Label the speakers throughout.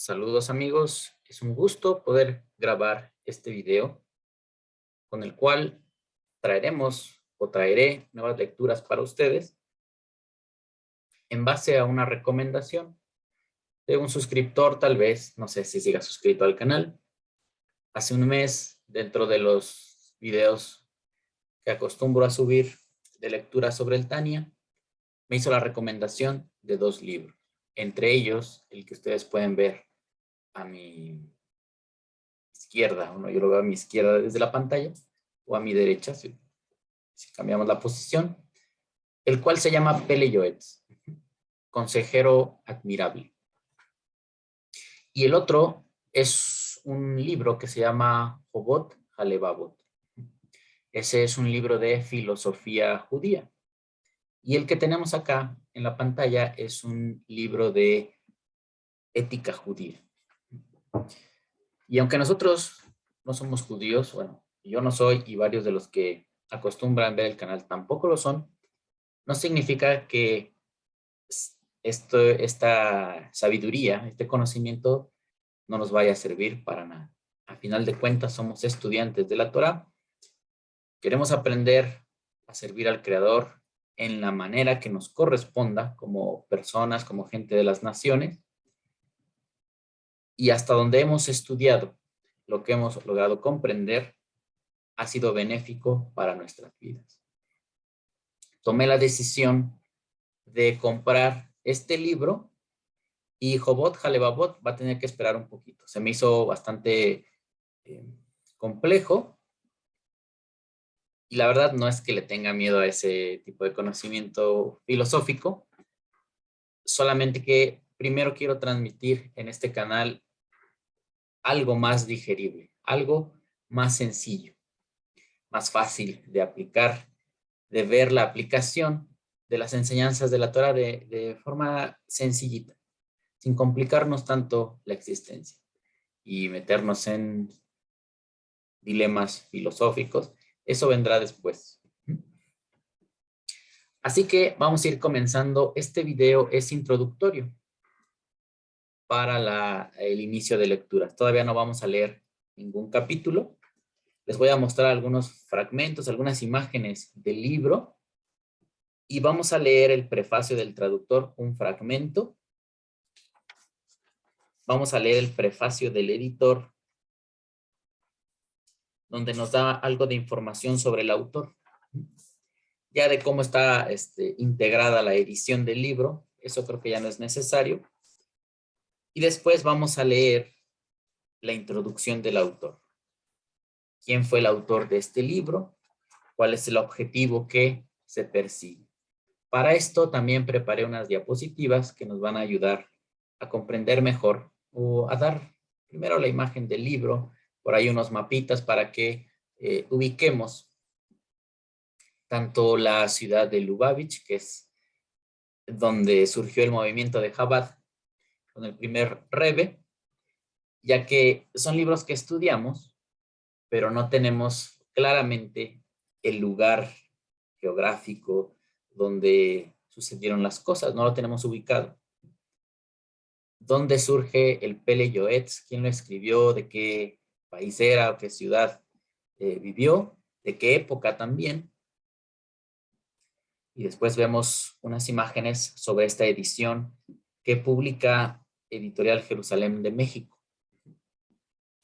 Speaker 1: Saludos amigos, es un gusto poder grabar este video con el cual traeré nuevas lecturas para ustedes en base a una recomendación de un suscriptor, tal vez, no sé si siga suscrito al canal. Hace un mes, dentro de los videos que acostumbro a subir de lectura sobre el Tania, me hizo la recomendación de 2 libros, entre ellos el que ustedes pueden ver a mi izquierda, yo lo veo a mi izquierda desde la pantalla, o a mi derecha, si cambiamos la posición, el cual se llama Pele Yoetz, consejero admirable. Y el otro es un libro que se llama Jobot Halevavot. Ese es un libro de filosofía judía. Y el que tenemos acá en la pantalla es un libro de ética judía. Y aunque nosotros no somos judíos, bueno, yo no soy y varios de los que acostumbran ver el canal tampoco lo son, no significa que esta sabiduría, este conocimiento no nos vaya a servir para nada. A final de cuentas somos estudiantes de la Torá, queremos aprender a servir al Creador en la manera que nos corresponda como personas, como gente de las naciones, y hasta donde hemos estudiado, lo que hemos logrado comprender ha sido benéfico para nuestras vidas. Tomé la decisión de comprar este libro y Jobot Halevavot va a tener que esperar un poquito. Se me hizo bastante complejo y la verdad no es que le tenga miedo a ese tipo de conocimiento filosófico, solamente que primero quiero transmitir en este canal algo más digerible, algo más sencillo, más fácil de aplicar, de ver la aplicación de las enseñanzas de la Torah de forma sencillita, sin complicarnos tanto la existencia y meternos en dilemas filosóficos. Eso vendrá después. Así que vamos a ir comenzando. Este video es introductorio para el inicio de lecturas. Todavía no vamos a leer ningún capítulo. Les voy a mostrar algunos fragmentos, algunas imágenes del libro y vamos a leer el prefacio del traductor, un fragmento. Vamos a leer el prefacio del editor, donde nos da algo de información sobre el autor. Ya de cómo está integrada la edición del libro, eso creo que ya no es necesario. Y después vamos a leer la introducción del autor. ¿Quién fue el autor de este libro? ¿Cuál es el objetivo que se persigue? Para esto también preparé unas diapositivas que nos van a ayudar a comprender mejor o a dar primero la imagen del libro, por ahí unos mapitas para que ubiquemos tanto la ciudad de Lubavitch, que es donde surgió el movimiento de Chabad, con el primer Rebbe, ya que son libros que estudiamos, pero no tenemos claramente el lugar geográfico donde sucedieron las cosas, no lo tenemos ubicado. ¿Dónde surge el Pele Yoetz? ¿Quién lo escribió? ¿De qué país era o qué ciudad vivió? ¿De qué época también? Y después vemos unas imágenes sobre esta edición que publica Editorial Jerusalén de México.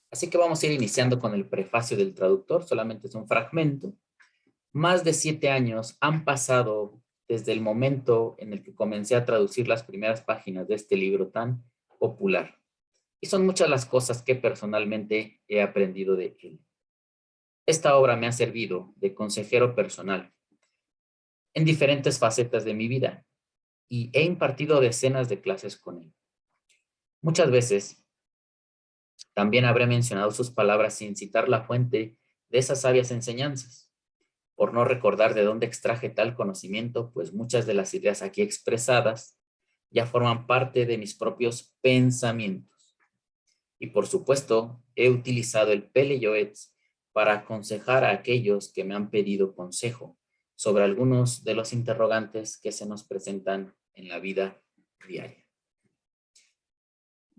Speaker 1: Así que vamos a ir iniciando con el prefacio del traductor, solamente es un fragmento. Más de 7 años han pasado desde el momento en el que comencé a traducir las primeras páginas de este libro tan popular. Y son muchas las cosas que personalmente he aprendido de él. Esta obra me ha servido de consejero personal en diferentes facetas de mi vida y he impartido decenas de clases con él. Muchas veces también habré mencionado sus palabras sin citar la fuente de esas sabias enseñanzas, por no recordar de dónde extraje tal conocimiento, pues muchas de las ideas aquí expresadas ya forman parte de mis propios pensamientos. Y por supuesto, he utilizado el Pele Yoetz para aconsejar a aquellos que me han pedido consejo sobre algunos de los interrogantes que se nos presentan en la vida diaria.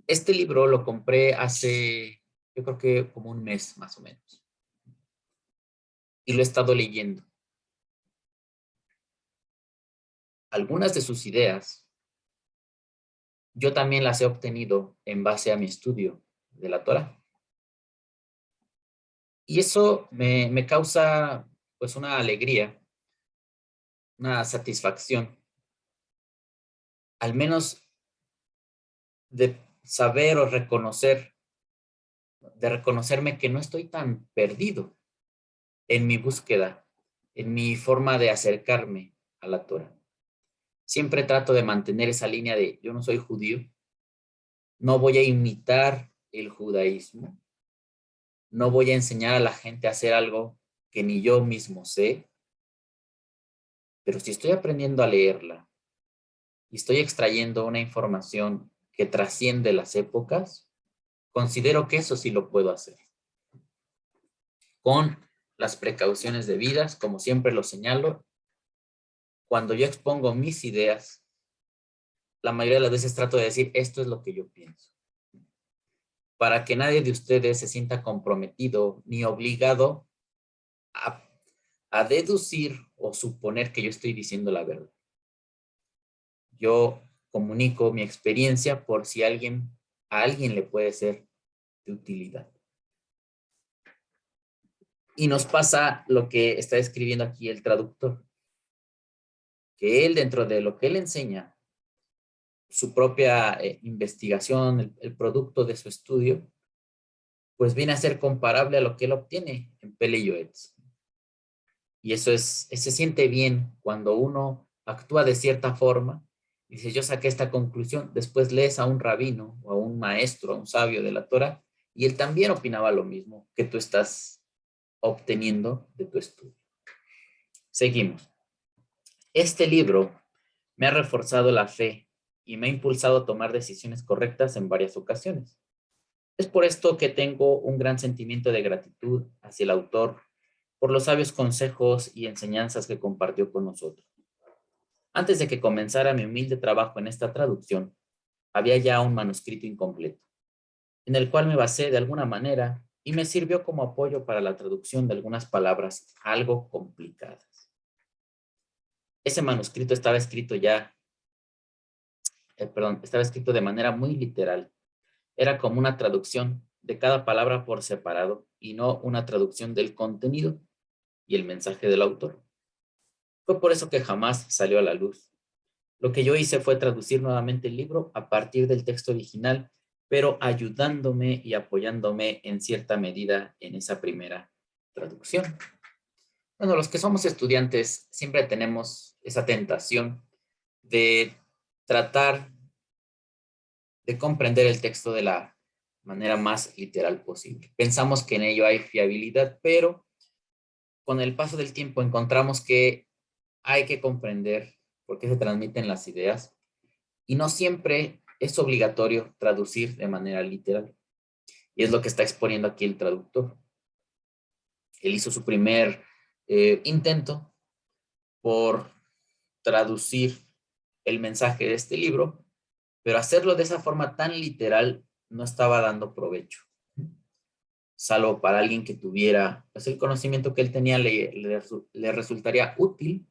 Speaker 1: Este libro lo compré hace, yo creo que como un mes más o menos. Y lo he estado leyendo. Algunas de sus ideas, yo también las he obtenido en base a mi estudio de la Torá. Y eso me causa pues una alegría, una satisfacción, al menos de saber o reconocer, de reconocerme que no estoy tan perdido en mi búsqueda, en mi forma de acercarme a la Torá. Siempre trato de mantener esa línea de yo no soy judío, no voy a imitar el judaísmo, no voy a enseñar a la gente a hacer algo que ni yo mismo sé, pero si estoy aprendiendo a leerla y estoy extrayendo una información que trasciende las épocas, considero que eso sí lo puedo hacer. Con las precauciones debidas, como siempre lo señalo, cuando yo expongo mis ideas, la mayoría de las veces trato de decir, esto es lo que yo pienso. Para que nadie de ustedes se sienta comprometido ni obligado a, a deducir o suponer que yo estoy diciendo la verdad. Yo comunico mi experiencia por si a alguien le puede ser de utilidad. Y nos pasa lo que está escribiendo aquí el traductor, que él dentro de lo que él enseña, su propia investigación, el producto de su estudio, pues viene a ser comparable a lo que él obtiene en Pele Yoetz. Y eso se siente bien cuando uno actúa de cierta forma y dice, yo saqué esta conclusión, después lees a un rabino o a un maestro, a un sabio de la Torah, y él también opinaba lo mismo que tú estás obteniendo de tu estudio. Seguimos. Este libro me ha reforzado la fe y me ha impulsado a tomar decisiones correctas en varias ocasiones. Es por esto que tengo un gran sentimiento de gratitud hacia el autor por los sabios consejos y enseñanzas que compartió con nosotros. Antes de que comenzara mi humilde trabajo en esta traducción, había ya un manuscrito incompleto, en el cual me basé de alguna manera y me sirvió como apoyo para la traducción de algunas palabras algo complicadas. Ese manuscrito estaba escrito de manera muy literal. Era como una traducción de cada palabra por separado y no una traducción del contenido y el mensaje del autor. Fue por eso que jamás salió a la luz. Lo que yo hice fue traducir nuevamente el libro a partir del texto original, pero ayudándome y apoyándome en cierta medida en esa primera traducción. Bueno, los que somos estudiantes siempre tenemos esa tentación de tratar de comprender el texto de la manera más literal posible. Pensamos que en ello hay fiabilidad, pero con el paso del tiempo encontramos que hay que comprender por qué se transmiten las ideas y no siempre es obligatorio traducir de manera literal. Y es lo que está exponiendo aquí el traductor. Él hizo su primer intento por traducir el mensaje de este libro, pero hacerlo de esa forma tan literal no estaba dando provecho. Salvo para alguien que tuviera, pues el conocimiento que él tenía le resultaría útil,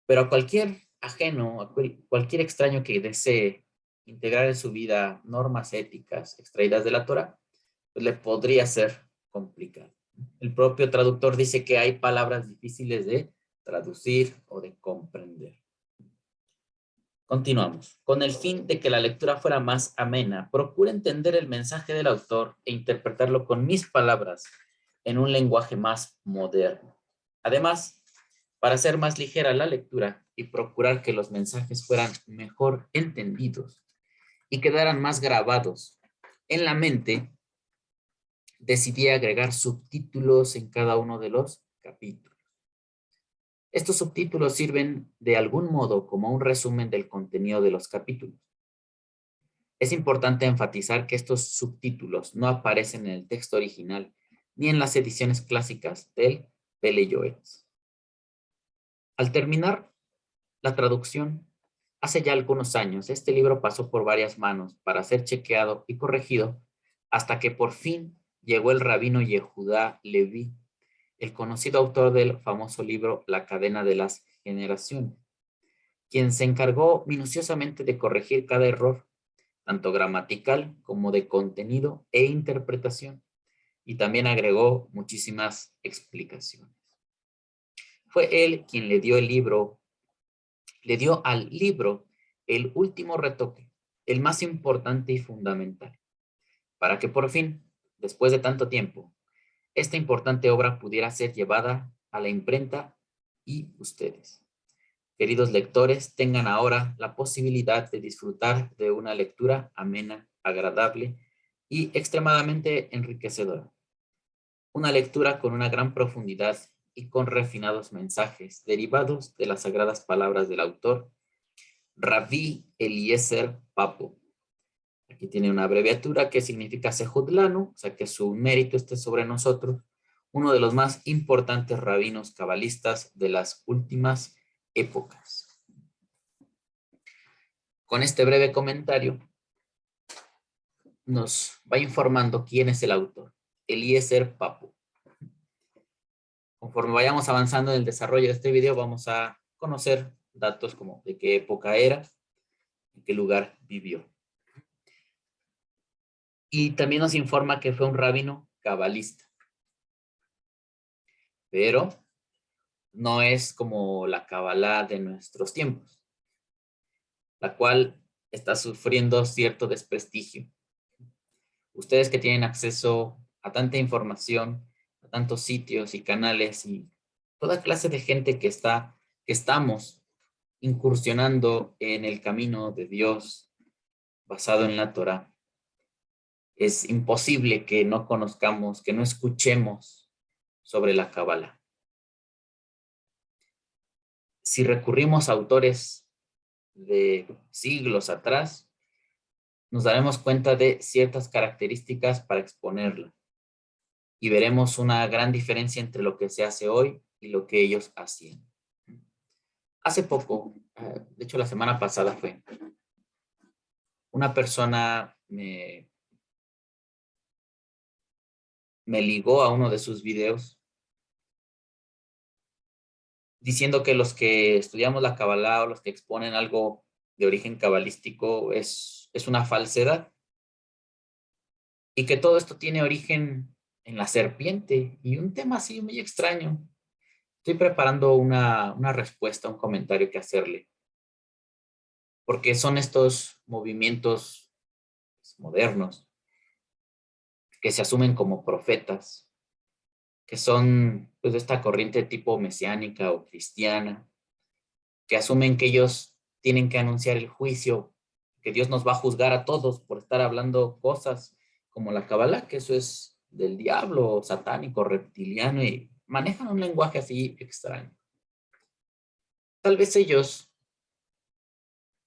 Speaker 1: pero a cualquier ajeno, a cualquier extraño que desee integrar en su vida normas éticas extraídas de la Torah, pues le podría ser complicado. El propio traductor dice que hay palabras difíciles de traducir o de comprender. Continuamos. Con el fin de que la lectura fuera más amena, procura entender el mensaje del autor e interpretarlo con mis palabras en un lenguaje más moderno. Además, para hacer más ligera la lectura y procurar que los mensajes fueran mejor entendidos y quedaran más grabados en la mente, decidí agregar subtítulos en cada uno de los capítulos. Estos subtítulos sirven de algún modo como un resumen del contenido de los capítulos. Es importante enfatizar que estos subtítulos no aparecen en el texto original ni en las ediciones clásicas del Pele Yoetz. Al terminar la traducción, Hace ya algunos años, este libro pasó por varias manos para ser chequeado y corregido hasta que por fin llegó el rabino Yehudá Leví, el conocido autor del famoso libro La cadena de las generaciones, quien se encargó minuciosamente de corregir cada error, tanto gramatical como de contenido e interpretación, y también agregó muchísimas explicaciones. Fue él quien le dio al libro el último retoque, el más importante y fundamental, para que por fin, después de tanto tiempo, esta importante obra pudiera ser llevada a la imprenta y ustedes, queridos lectores, tengan ahora la posibilidad de disfrutar de una lectura amena, agradable y extremadamente enriquecedora. Una lectura con una gran profundidad y con refinados mensajes derivados de las sagradas palabras del autor, Rabí Eliezer Papo. Aquí tiene una abreviatura que significa Sehudlanu, o sea que su mérito esté sobre nosotros, uno de los más importantes rabinos cabalistas de las últimas épocas. Con este breve comentario nos va informando quién es el autor, Eliezer Papo. Conforme vayamos avanzando en el desarrollo de este video, vamos a conocer datos como de qué época era, en qué lugar vivió. Y también nos informa que fue un rabino cabalista. Pero no es como la cabalá de nuestros tiempos, la cual está sufriendo cierto desprestigio. Ustedes que tienen acceso a tanta información, a tantos sitios y canales y toda clase de gente que estamos incursionando en el camino de Dios basado en la Torá, es imposible que no conozcamos, que no escuchemos sobre la Kabbalah. Si recurrimos a autores de siglos atrás, nos daremos cuenta de ciertas características para exponerla y veremos una gran diferencia entre lo que se hace hoy y lo que ellos hacían. Hace poco, de hecho la semana pasada fue, una persona me ligó a uno de sus videos diciendo que los que estudiamos la Kabbalah o los que exponen algo de origen cabalístico es una falsedad y que todo esto tiene origen en la serpiente y un tema así muy extraño. Estoy preparando una respuesta, un comentario que hacerle, porque son estos movimientos modernos que se asumen como profetas, que son pues de esta corriente tipo mesiánica o cristiana, que asumen que ellos tienen que anunciar el juicio, que Dios nos va a juzgar a todos por estar hablando cosas como la Kabbalah, que eso es del diablo, satánico, reptiliano, y manejan un lenguaje así extraño. Tal vez ellos,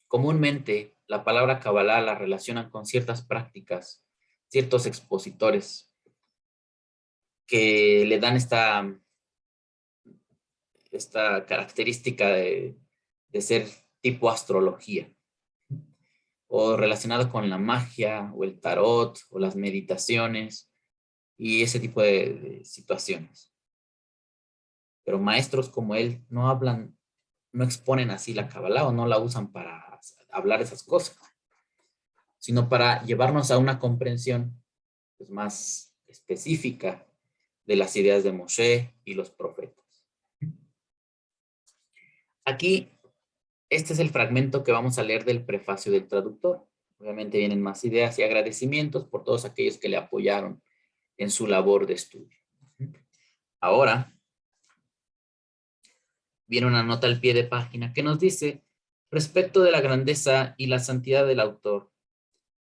Speaker 1: comúnmente, la palabra Kabbalah la relacionan con ciertas prácticas, ciertos expositores que le dan esta característica de ser tipo astrología, o relacionado con la magia, o el tarot, o las meditaciones, y ese tipo de situaciones. Pero maestros como él no hablan, no exponen así la Kabbalah o no la usan para hablar esas cosas, sino para llevarnos a una comprensión pues, más específica de las ideas de Moshe y los profetas. Aquí, este es el fragmento que vamos a leer del prefacio del traductor. Obviamente vienen más ideas y agradecimientos por todos aquellos que le apoyaron en su labor de estudio. Ahora, viene una nota al pie de página que nos dice, respecto de la grandeza y la santidad del autor,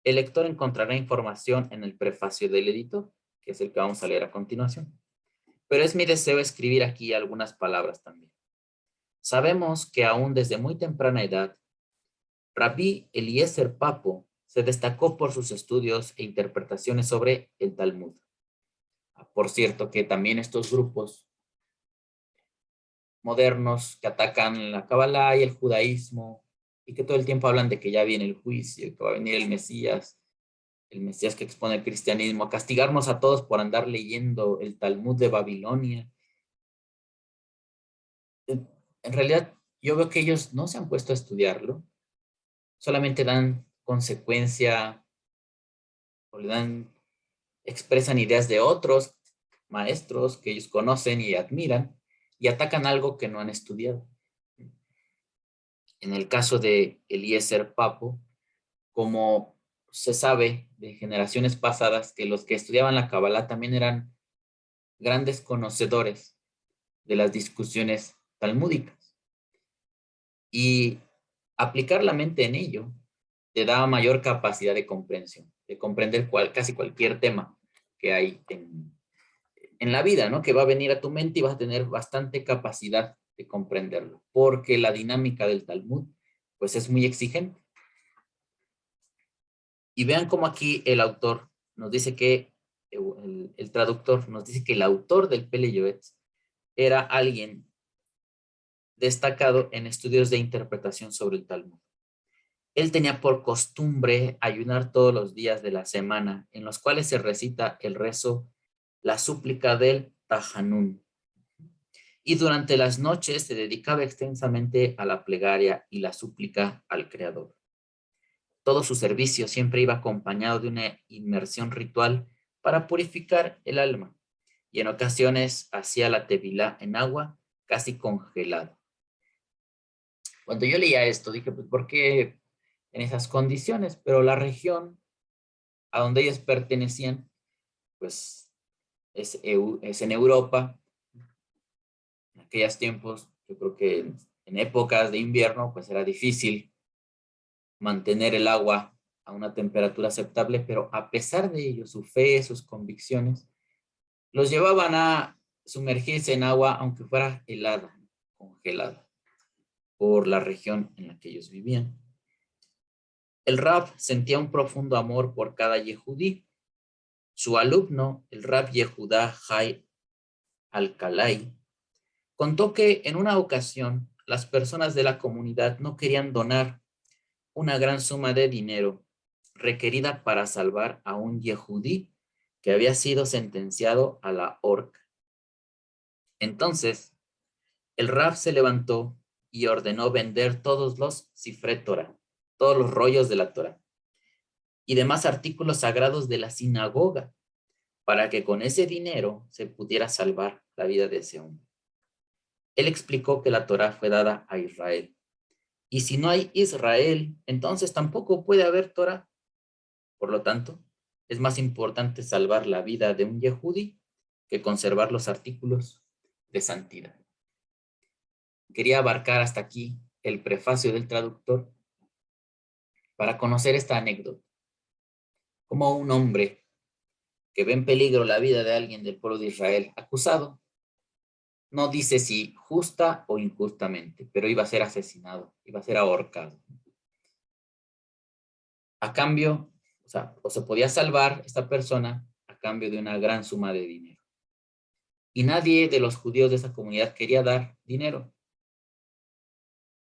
Speaker 1: el lector encontrará información en el prefacio del editor, que es el que vamos a leer a continuación. Pero es mi deseo escribir aquí algunas palabras también. Sabemos que aún desde muy temprana edad, Rabí Eliezer Papo se destacó por sus estudios e interpretaciones sobre el Talmud. Por cierto, que también estos grupos modernos que atacan la Kabbalah y el judaísmo y que todo el tiempo hablan de que ya viene el juicio, que va a venir el Mesías que expone el cristianismo, a castigarnos a todos por andar leyendo el Talmud de Babilonia. En realidad, yo veo que ellos no se han puesto a estudiarlo, solamente dan consecuencia o le dan, expresan ideas de otros maestros que ellos conocen y admiran y atacan algo que no han estudiado. En el caso de Eliezer Papo, como se sabe de generaciones pasadas que los que estudiaban la Kabbalah también eran grandes conocedores de las discusiones talmúdicas. Y aplicar la mente en ello te da mayor capacidad de comprensión, de comprender casi cualquier tema que hay en la vida, ¿no? Que va a venir a tu mente y vas a tener bastante capacidad de comprenderlo, porque la dinámica del Talmud, pues es muy exigente. Y vean cómo aquí el autor nos dice que, el traductor nos dice que el autor del Pele Yoetz era alguien destacado en estudios de interpretación sobre el Talmud. Él tenía por costumbre ayunar todos los días de la semana, en los cuales se recita el rezo, la súplica del Tajanún. Y durante las noches se dedicaba extensamente a la plegaria y la súplica al Creador. Todo su servicio siempre iba acompañado de una inmersión ritual para purificar el alma, y en ocasiones hacía la tevilá en agua casi congelada. Cuando yo leía esto, dije, pues, ¿por qué en esas condiciones? Pero la región a donde ellos pertenecían, pues, es en Europa. En aquellos tiempos, yo creo que en épocas de invierno, pues era difícil mantener el agua a una temperatura aceptable, pero a pesar de ello, su fe, sus convicciones, los llevaban a sumergirse en agua, aunque fuera helada, congelada, por la región en la que ellos vivían. El Rab sentía un profundo amor por cada yehudí. Su alumno, el Rab Yehudá Jai Alcalay, contó que en una ocasión las personas de la comunidad no querían donar una gran suma de dinero requerida para salvar a un yehudí que había sido sentenciado a la horca. Entonces, el Rab se levantó y ordenó vender todos los Sifré Torah, todos los rollos de la Torah y demás artículos sagrados de la sinagoga, para que con ese dinero se pudiera salvar la vida de ese hombre. Él explicó que la Torah fue dada a Israel. Y si no hay Israel, entonces tampoco puede haber Torah. Por lo tanto, es más importante salvar la vida de un yehudí que conservar los artículos de santidad. Quería abarcar hasta aquí el prefacio del traductor para conocer esta anécdota. Como un hombre que ve en peligro la vida de alguien del pueblo de Israel acusado, no dice si justa o injustamente, pero iba a ser asesinado, iba a ser ahorcado. A cambio, o se podía salvar esta persona a cambio de una gran suma de dinero. Y nadie de los judíos de esa comunidad quería dar dinero.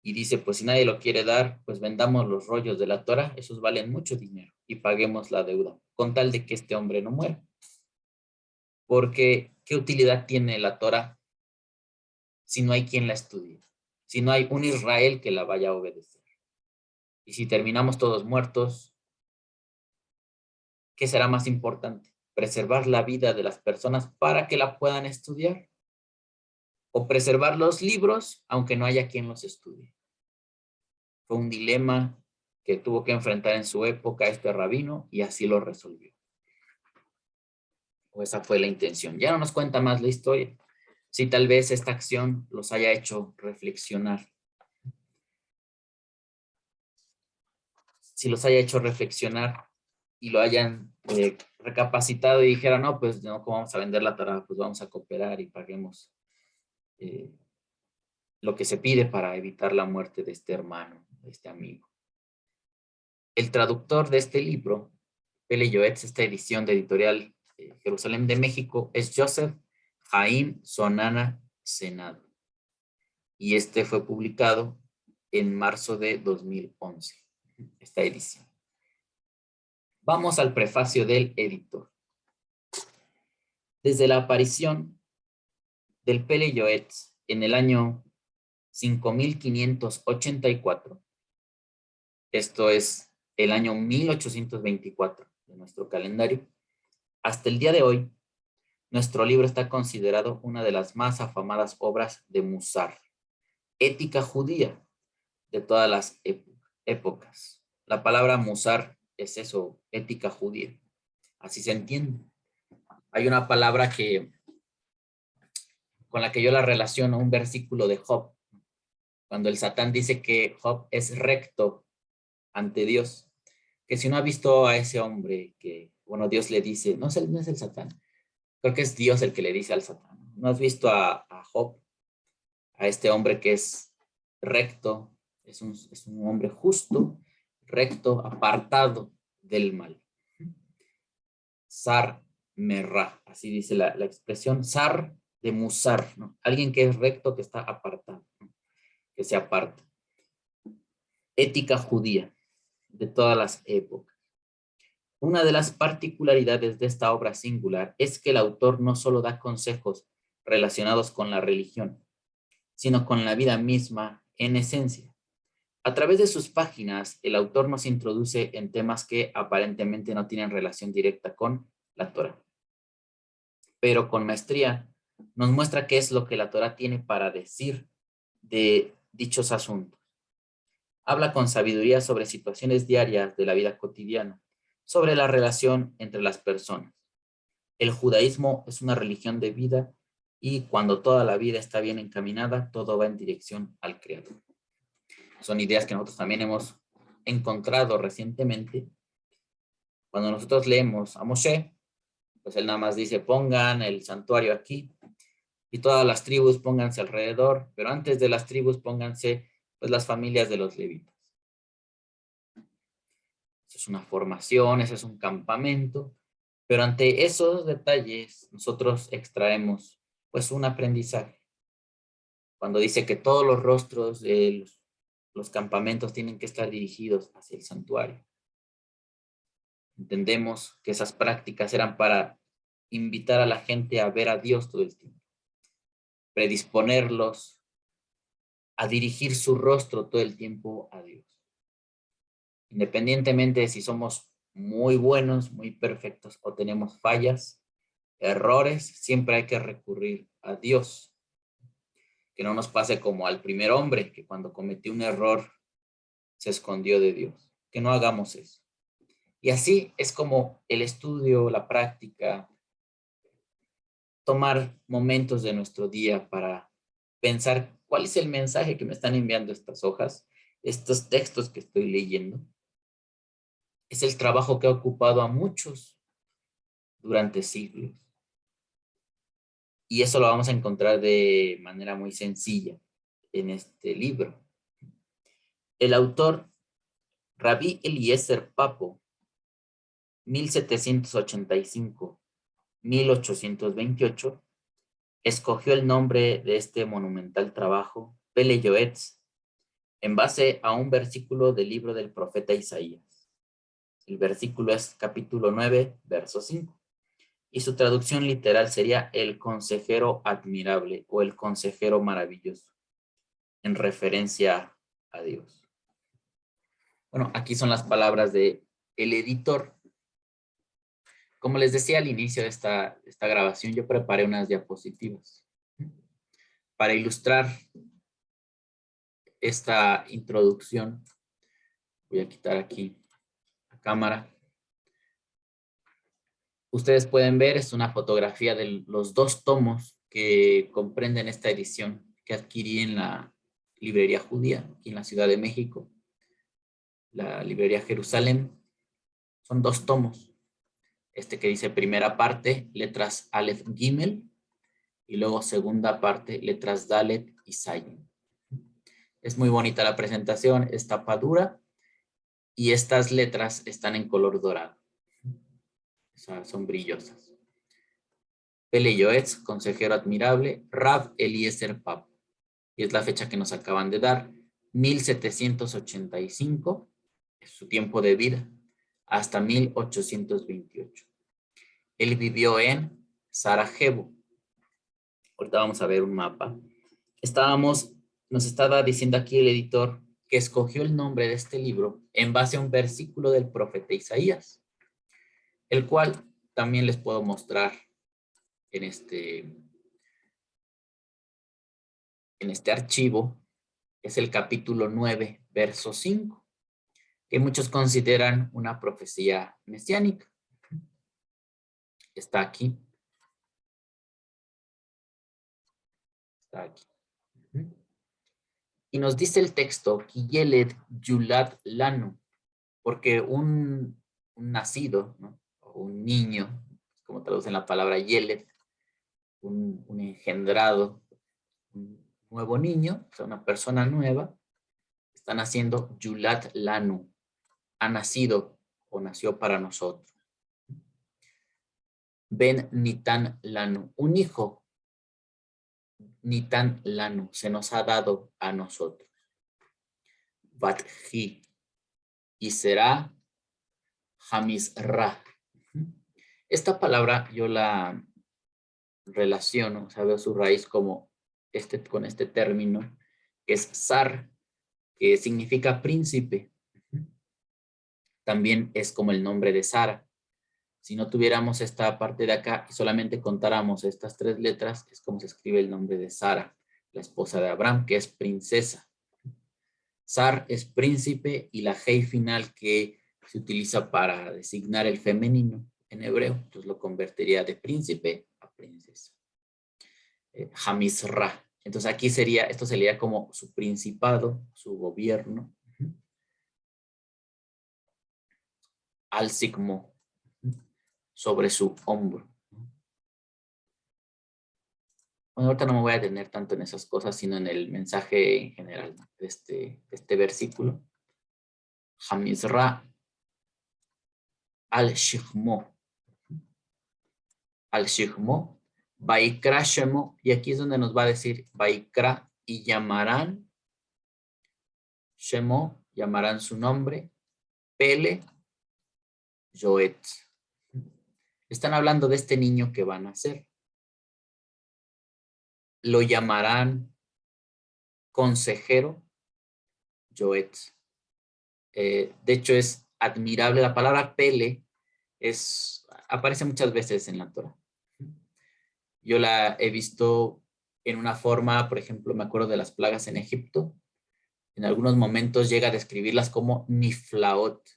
Speaker 1: Y dice, pues si nadie lo quiere dar, pues vendamos los rollos de la Torah, esos valen mucho dinero, y paguemos la deuda, con tal de que este hombre no muera. Porque, ¿qué utilidad tiene la Torah si no hay quien la estudie? Si no hay un Israel que la vaya a obedecer. Y si terminamos todos muertos, ¿qué será más importante? ¿Preservar la vida de las personas para que la puedan estudiar? ¿O preservar los libros aunque no haya quien los estudie? Fue un dilema que tuvo que enfrentar en su época este rabino y así lo resolvió. O esa fue la intención. Ya no nos cuenta más la historia. Si tal vez esta acción los haya hecho reflexionar. Si los haya hecho reflexionar y lo hayan recapacitado y dijeran, no, pues no, ¿cómo vamos a vender la Torah? Pues vamos a cooperar y paguemos lo que se pide para evitar la muerte de este hermano, de este amigo. El traductor de este libro, Pele Yoetz, esta edición de Editorial Jerusalén de México, es Joseph Haim Sonana Senado. Y este fue publicado en marzo de 2011, esta edición. Vamos al prefacio del editor. Desde la aparición del Pele Yoetz en el año 5584, esto es el año 1824 de nuestro calendario, hasta el día de hoy, nuestro libro está considerado una de las más afamadas obras de Musar, ética judía de todas las épocas. La palabra Musar es eso, ética judía. Así se entiende. Hay una palabra con la que yo la relaciono, un versículo de Job, cuando el Satán dice que Job es recto ante Dios, que si no ha visto a ese hombre que, bueno, Dios le dice, no es el Satán, creo que es Dios el que le dice al Satán, ¿no has visto a Job, a este hombre que es recto, es un hombre justo, recto, apartado del mal? Sar merra, así dice la expresión, sar de musar, ¿no? Alguien que es recto, que está apartado, ¿no? Que se aparta. Ética judía de todas las épocas. Una de las particularidades de esta obra singular es que el autor no solo da consejos relacionados con la religión, sino con la vida misma en esencia. A través de sus páginas, el autor nos introduce en temas que aparentemente no tienen relación directa con la Torá, pero con maestría nos muestra qué es lo que la Torá tiene para decir de dichos asuntos. Habla con sabiduría sobre situaciones diarias de la vida cotidiana, sobre la relación entre las personas. El judaísmo es una religión de vida y cuando toda la vida está bien encaminada, todo va en dirección al Creador. Son ideas que nosotros también hemos encontrado recientemente. Cuando nosotros leemos a Moshe, pues él nada más dice, pongan el santuario aquí y todas las tribus pónganse alrededor, pero antes de las tribus pónganse pues las familias de los levitas. Eso es una formación, eso es un campamento, pero ante esos detalles nosotros extraemos pues un aprendizaje. Cuando dice que todos los rostros de los campamentos tienen que estar dirigidos hacia el santuario. Entendemos que esas prácticas eran para invitar a la gente a ver a Dios todo el tiempo, predisponerlos a dirigir su rostro todo el tiempo a Dios. Independientemente de si somos muy buenos, muy perfectos o tenemos fallas, errores, siempre hay que recurrir a Dios. Que no nos pase como al primer hombre, que cuando cometió un error se escondió de Dios. Que no hagamos eso. Y así es como el estudio, la práctica, tomar momentos de nuestro día para pensar cuál es el mensaje que me están enviando estas hojas, estos textos que estoy leyendo. Es el trabajo que ha ocupado a muchos durante siglos. Y eso lo vamos a encontrar de manera muy sencilla en este libro. El autor, Rabbi Eliezer Papo, 1785-1828, escogió el nombre de este monumental trabajo, Pele Yoetz, en base a un versículo del libro del profeta Isaías. El versículo es capítulo 9, verso 5. Y su traducción literal sería el consejero admirable o el consejero maravilloso, en referencia a Dios. Bueno, aquí son las palabras de el editor. Como les decía al inicio de esta grabación, yo preparé unas diapositivas para ilustrar esta introducción. Voy a quitar aquí la cámara. Ustedes pueden ver, es una fotografía de los 2 tomos que comprenden esta edición que adquirí en la librería judía, aquí en la Ciudad de México, la librería Jerusalén. Son 2 tomos. Este que dice primera parte, letras Aleph Gimel, y luego segunda parte, letras Dalet y Zayin. Es muy bonita la presentación, es tapa dura, y estas letras están en color dorado. O sea, son brillosas. Pele Yoetz, consejero admirable, Rav Eliezer Papo. Y es la fecha que nos acaban de dar, 1785, es su tiempo de vida, hasta 1828. Él vivió en Sarajevo. Ahorita vamos a ver un mapa. Nos estaba diciendo aquí el editor que escogió el nombre de este libro en base a un versículo del profeta Isaías, el cual también les puedo mostrar en este archivo. Es el capítulo 9, verso 5, que muchos consideran una profecía mesiánica. Está aquí. Está aquí. Y nos dice el texto, Yeled Yulad Lanu, porque un nacido, ¿no? O un niño, como traducen la palabra Yeled, un engendrado, un nuevo niño, o sea, una persona nueva, está naciendo Yulad Lanu, ha nacido o nació para nosotros. Ben Nitan Lanu, un hijo, Nitan Lanu, se nos ha dado a nosotros. Batji, y será Hamizra. Esta palabra yo la relaciono, o sea, veo su raíz como con este término, que es Sar, que significa príncipe. También es como el nombre de Sara. Si no tuviéramos esta parte de acá y solamente contáramos estas 3 letras, es como se escribe el nombre de Sara, la esposa de Abraham, que es princesa. Sar es príncipe y la hei final que se utiliza para designar el femenino en hebreo, entonces lo convertiría de príncipe a princesa. Hamizra. Entonces aquí esto sería como su principado, su gobierno. Al-Sigmo, sobre su hombro. Bueno, ahorita no me voy a detener tanto en esas cosas, sino en el mensaje en general de este versículo. Hamizra al-Shigmo. Al-Shigmo. Vaikra Shemo. Y aquí es donde nos va a decir Vaikra. Y llamarán Shemo, llamarán su nombre. Pele Joet. Están hablando de este niño que va a nacer. Lo llamarán consejero Joet. De hecho, es admirable. La palabra Pele aparece muchas veces en la Torah. Yo la he visto en una forma, por ejemplo, me acuerdo de las plagas en Egipto. En algunos momentos llega a describirlas como niflaot.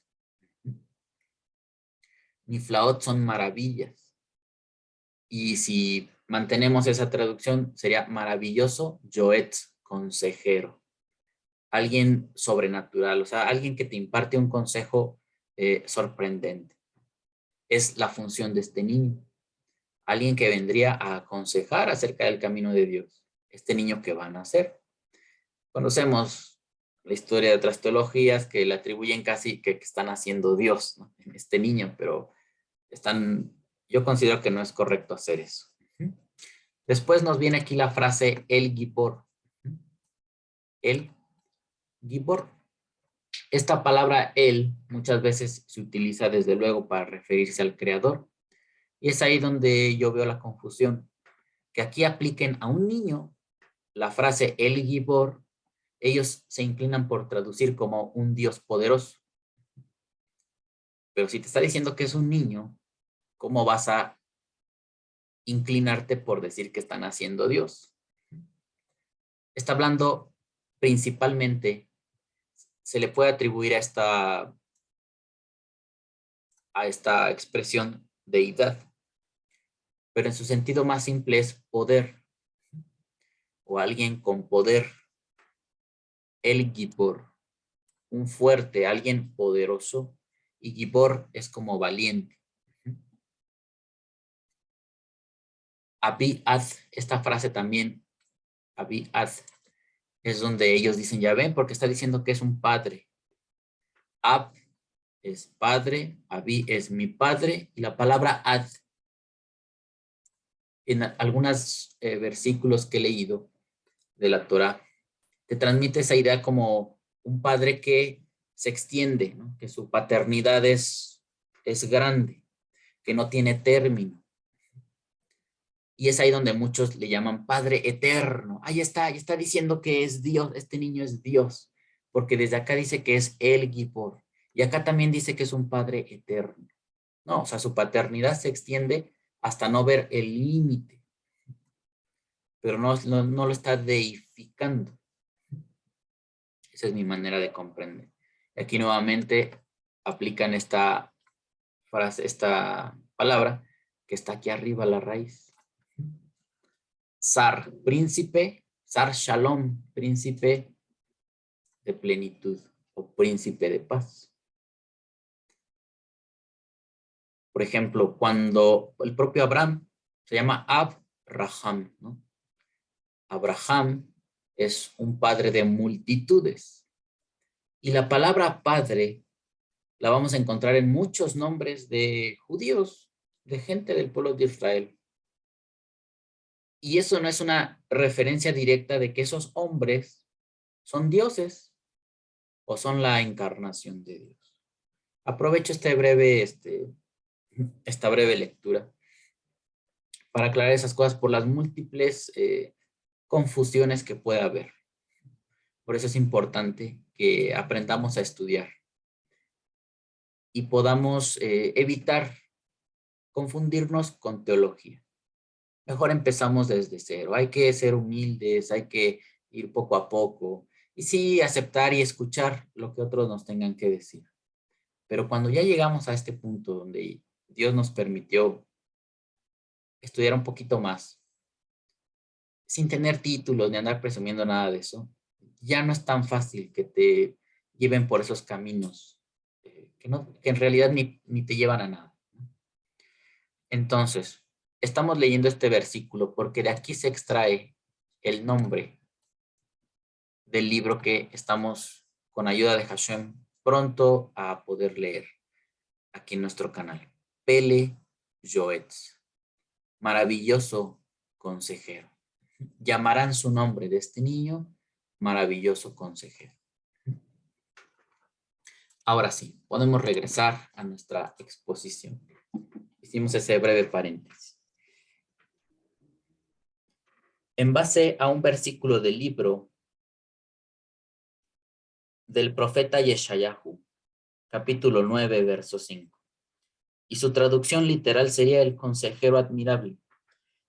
Speaker 1: Niflaot son maravillas. Y si mantenemos esa traducción, sería maravilloso, Joet, consejero. Alguien sobrenatural, o sea, alguien que te imparte un consejo sorprendente. Es la función de este niño. Alguien que vendría a aconsejar acerca del camino de Dios. Este niño que va a nacer. Conocemos la historia de otras teologías que le atribuyen casi que están haciendo Dios, ¿no? En este niño, pero yo considero que no es correcto hacer eso. Después nos viene aquí la frase el Gibor. El Gibor. Esta palabra el muchas veces se utiliza desde luego para referirse al creador. Y es ahí donde yo veo la confusión. Que aquí apliquen a un niño la frase el Gibor, ellos se inclinan por traducir como un Dios poderoso. Pero si te está diciendo que es un niño, ¿cómo vas a inclinarte por decir que están haciendo Dios? Está hablando principalmente, se le puede atribuir a esta expresión deidad, pero en su sentido más simple es poder, o alguien con poder. El Gibor, un fuerte, alguien poderoso, y Gibor es como valiente. Abi-ad, esta frase también, Abi-ad, es donde ellos dicen, ya ven, porque está diciendo que es un padre. Ab es padre, Abi es mi padre, y la palabra ad, en algunos versículos que he leído de la Torah, te transmite esa idea como un padre que se extiende, ¿no? Que su paternidad es grande, que no tiene término. Y es ahí donde muchos le llaman Padre Eterno. Ahí está diciendo que es Dios, este niño es Dios, porque desde acá dice que es el Gibor. Y acá también dice que es un Padre Eterno. No, o sea, su paternidad se extiende hasta no ver el límite, pero no lo está deificando. Esa es mi manera de comprender. Y aquí nuevamente aplican esta frase, esta palabra que está aquí arriba a la raíz. Sar, príncipe, Sar Shalom, príncipe de plenitud o príncipe de paz. Por ejemplo, cuando el propio Abraham se llama Abraham, ¿no? Abraham es un padre de multitudes. Y la palabra padre la vamos a encontrar en muchos nombres de judíos, de gente del pueblo de Israel. Y eso no es una referencia directa de que esos hombres son dioses o son la encarnación de Dios. Aprovecho esta breve lectura para aclarar esas cosas por las múltiples confusiones que puede haber. Por eso es importante que aprendamos a estudiar y podamos evitar confundirnos con teología. Mejor empezamos desde cero. Hay que ser humildes, hay que ir poco a poco y sí aceptar y escuchar lo que otros nos tengan que decir. Pero cuando ya llegamos a este punto donde Dios nos permitió estudiar un poquito más, sin tener títulos ni andar presumiendo nada de eso, ya no es tan fácil que te lleven por esos caminos que en realidad ni te llevan a nada. Entonces, estamos leyendo este versículo porque de aquí se extrae el nombre del libro que estamos, con ayuda de Hashem, pronto a poder leer aquí en nuestro canal. Pele Yoetz, maravilloso consejero. Llamarán su nombre de este niño, maravilloso consejero. Ahora sí, podemos regresar a nuestra exposición. Hicimos ese breve paréntesis. En base a un versículo del libro del profeta Yeshayahu, capítulo 9, verso 5. Y su traducción literal sería el consejero admirable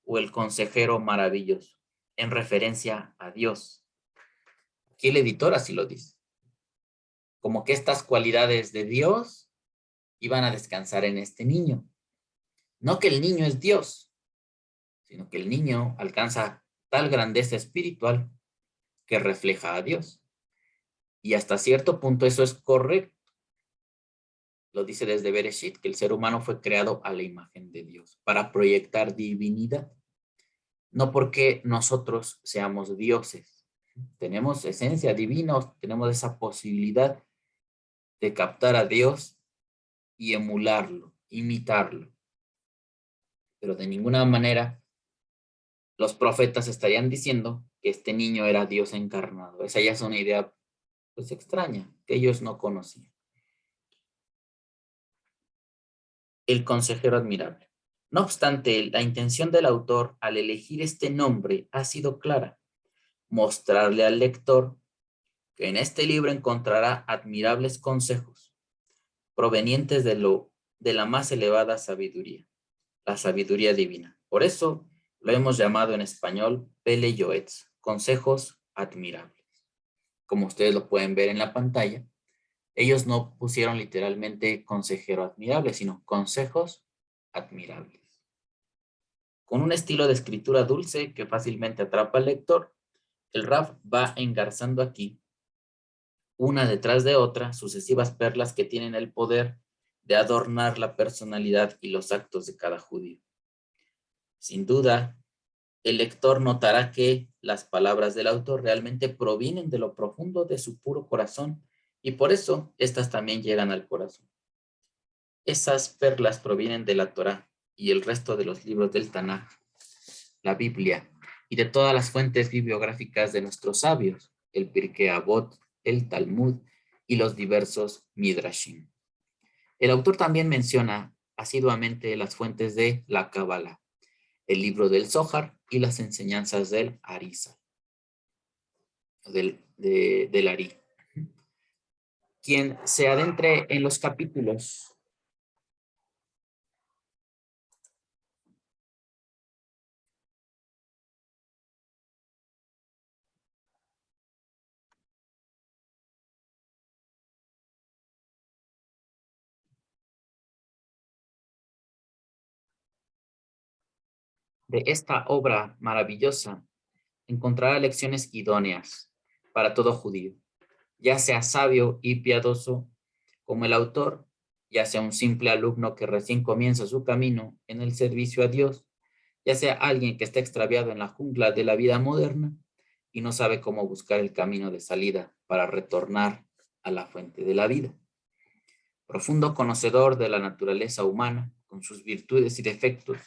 Speaker 1: o el consejero maravilloso, en referencia a Dios. Aquí el editor así lo dice. Como que estas cualidades de Dios iban a descansar en este niño. No que el niño es Dios, sino que el niño alcanza tal grandeza espiritual que refleja a Dios. Y hasta cierto punto eso es correcto. Lo dice desde Bereshit, que el ser humano fue creado a la imagen de Dios para proyectar divinidad. No porque nosotros seamos dioses. Tenemos esencia divina, tenemos esa posibilidad de captar a Dios y emularlo, imitarlo. Pero de ninguna manera los profetas estarían diciendo que este niño era Dios encarnado. Esa ya es una idea pues extraña, que ellos no conocían. El consejero admirable. No obstante, la intención del autor al elegir este nombre ha sido clara: mostrarle al lector que en este libro encontrará admirables consejos provenientes de la más elevada sabiduría, la sabiduría divina. Por eso lo hemos llamado en español Pele Yoetz, consejos admirables. Como ustedes lo pueden ver en la pantalla, ellos no pusieron literalmente consejero admirable, sino consejos admirables. Con un estilo de escritura dulce que fácilmente atrapa al lector, el Raf va engarzando aquí, una detrás de otra, sucesivas perlas que tienen el poder de adornar la personalidad y los actos de cada judío. Sin duda, el lector notará que las palabras del autor realmente provienen de lo profundo de su puro corazón y por eso estas también llegan al corazón. Esas perlas provienen de la Torá y el resto de los libros del Tanaj, la Biblia y de todas las fuentes bibliográficas de nuestros sabios, el Pirkei Avot, el Talmud y los diversos Midrashim. El autor también menciona asiduamente las fuentes de la Cábala, el libro del Zohar y las enseñanzas del Arizal, del Ari. Quien se adentre en los capítulos de esta obra maravillosa, encontrará lecciones idóneas para todo judío, ya sea sabio y piadoso como el autor, ya sea un simple alumno que recién comienza su camino en el servicio a Dios, ya sea alguien que está extraviado en la jungla de la vida moderna y no sabe cómo buscar el camino de salida para retornar a la fuente de la vida. Profundo conocedor de la naturaleza humana, con sus virtudes y defectos,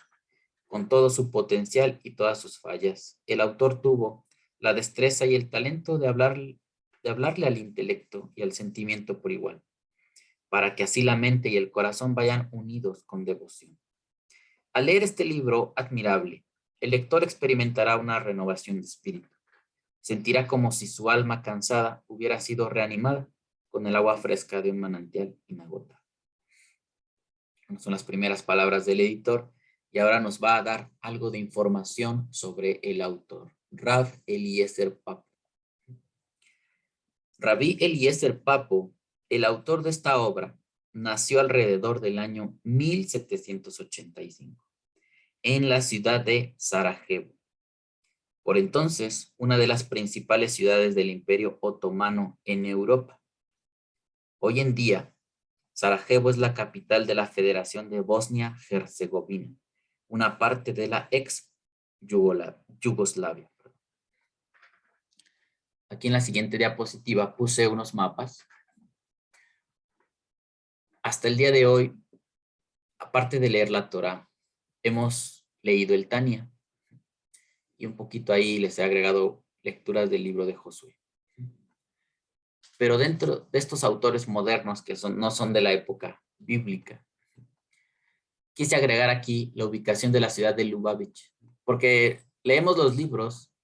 Speaker 1: con todo su potencial y todas sus fallas, el autor tuvo la destreza y el talento de hablarle al intelecto y al sentimiento por igual, para que así la mente y el corazón vayan unidos con devoción. Al leer este libro admirable, el lector experimentará una renovación de espíritu. Sentirá como si su alma cansada hubiera sido reanimada con el agua fresca de un manantial inagotable. Son las primeras palabras del editor y ahora nos va a dar algo de información sobre el autor, Rav Eliezer Papo. Rabí Eliezer Papo, el autor de esta obra, nació alrededor del año 1785 en la ciudad de Sarajevo, por entonces una de las principales ciudades del Imperio Otomano en Europa. Hoy en día, Sarajevo es la capital de la Federación de Bosnia-Herzegovina, una parte de la ex Yugoslavia. Aquí en la siguiente diapositiva puse unos mapas. Hasta el día de hoy, aparte de leer la Torá, hemos leído el Tania y un poquito ahí les he agregado lecturas del libro de Josué. Pero dentro de estos autores modernos que no son de la época bíblica, quise agregar aquí la ubicación de la ciudad de Lubavitch, porque leemos los libros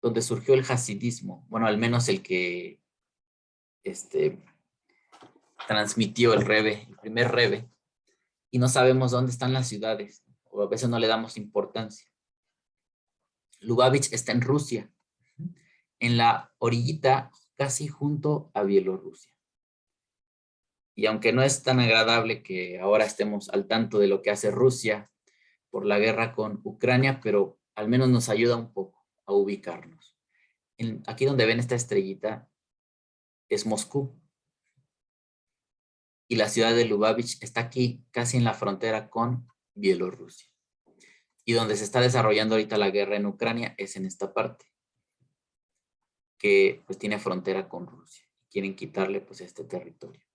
Speaker 1: donde surgió el hasidismo, bueno, al menos el que transmitió el primer Rebbe, y no sabemos dónde están las ciudades, o a veces no le damos importancia. Lubavitch está en Rusia, en la orillita casi junto a Bielorrusia. Y aunque no es tan agradable que ahora estemos al tanto de lo que hace Rusia por la guerra con Ucrania, pero al menos nos ayuda un poco a ubicarnos. Aquí donde ven esta estrellita es Moscú. Y la ciudad de Lubavitch está aquí, casi en la frontera con Bielorrusia. Y donde se está desarrollando ahorita la guerra en Ucrania es en esta parte, que pues tiene frontera con Rusia. Quieren quitarle pues este territorio.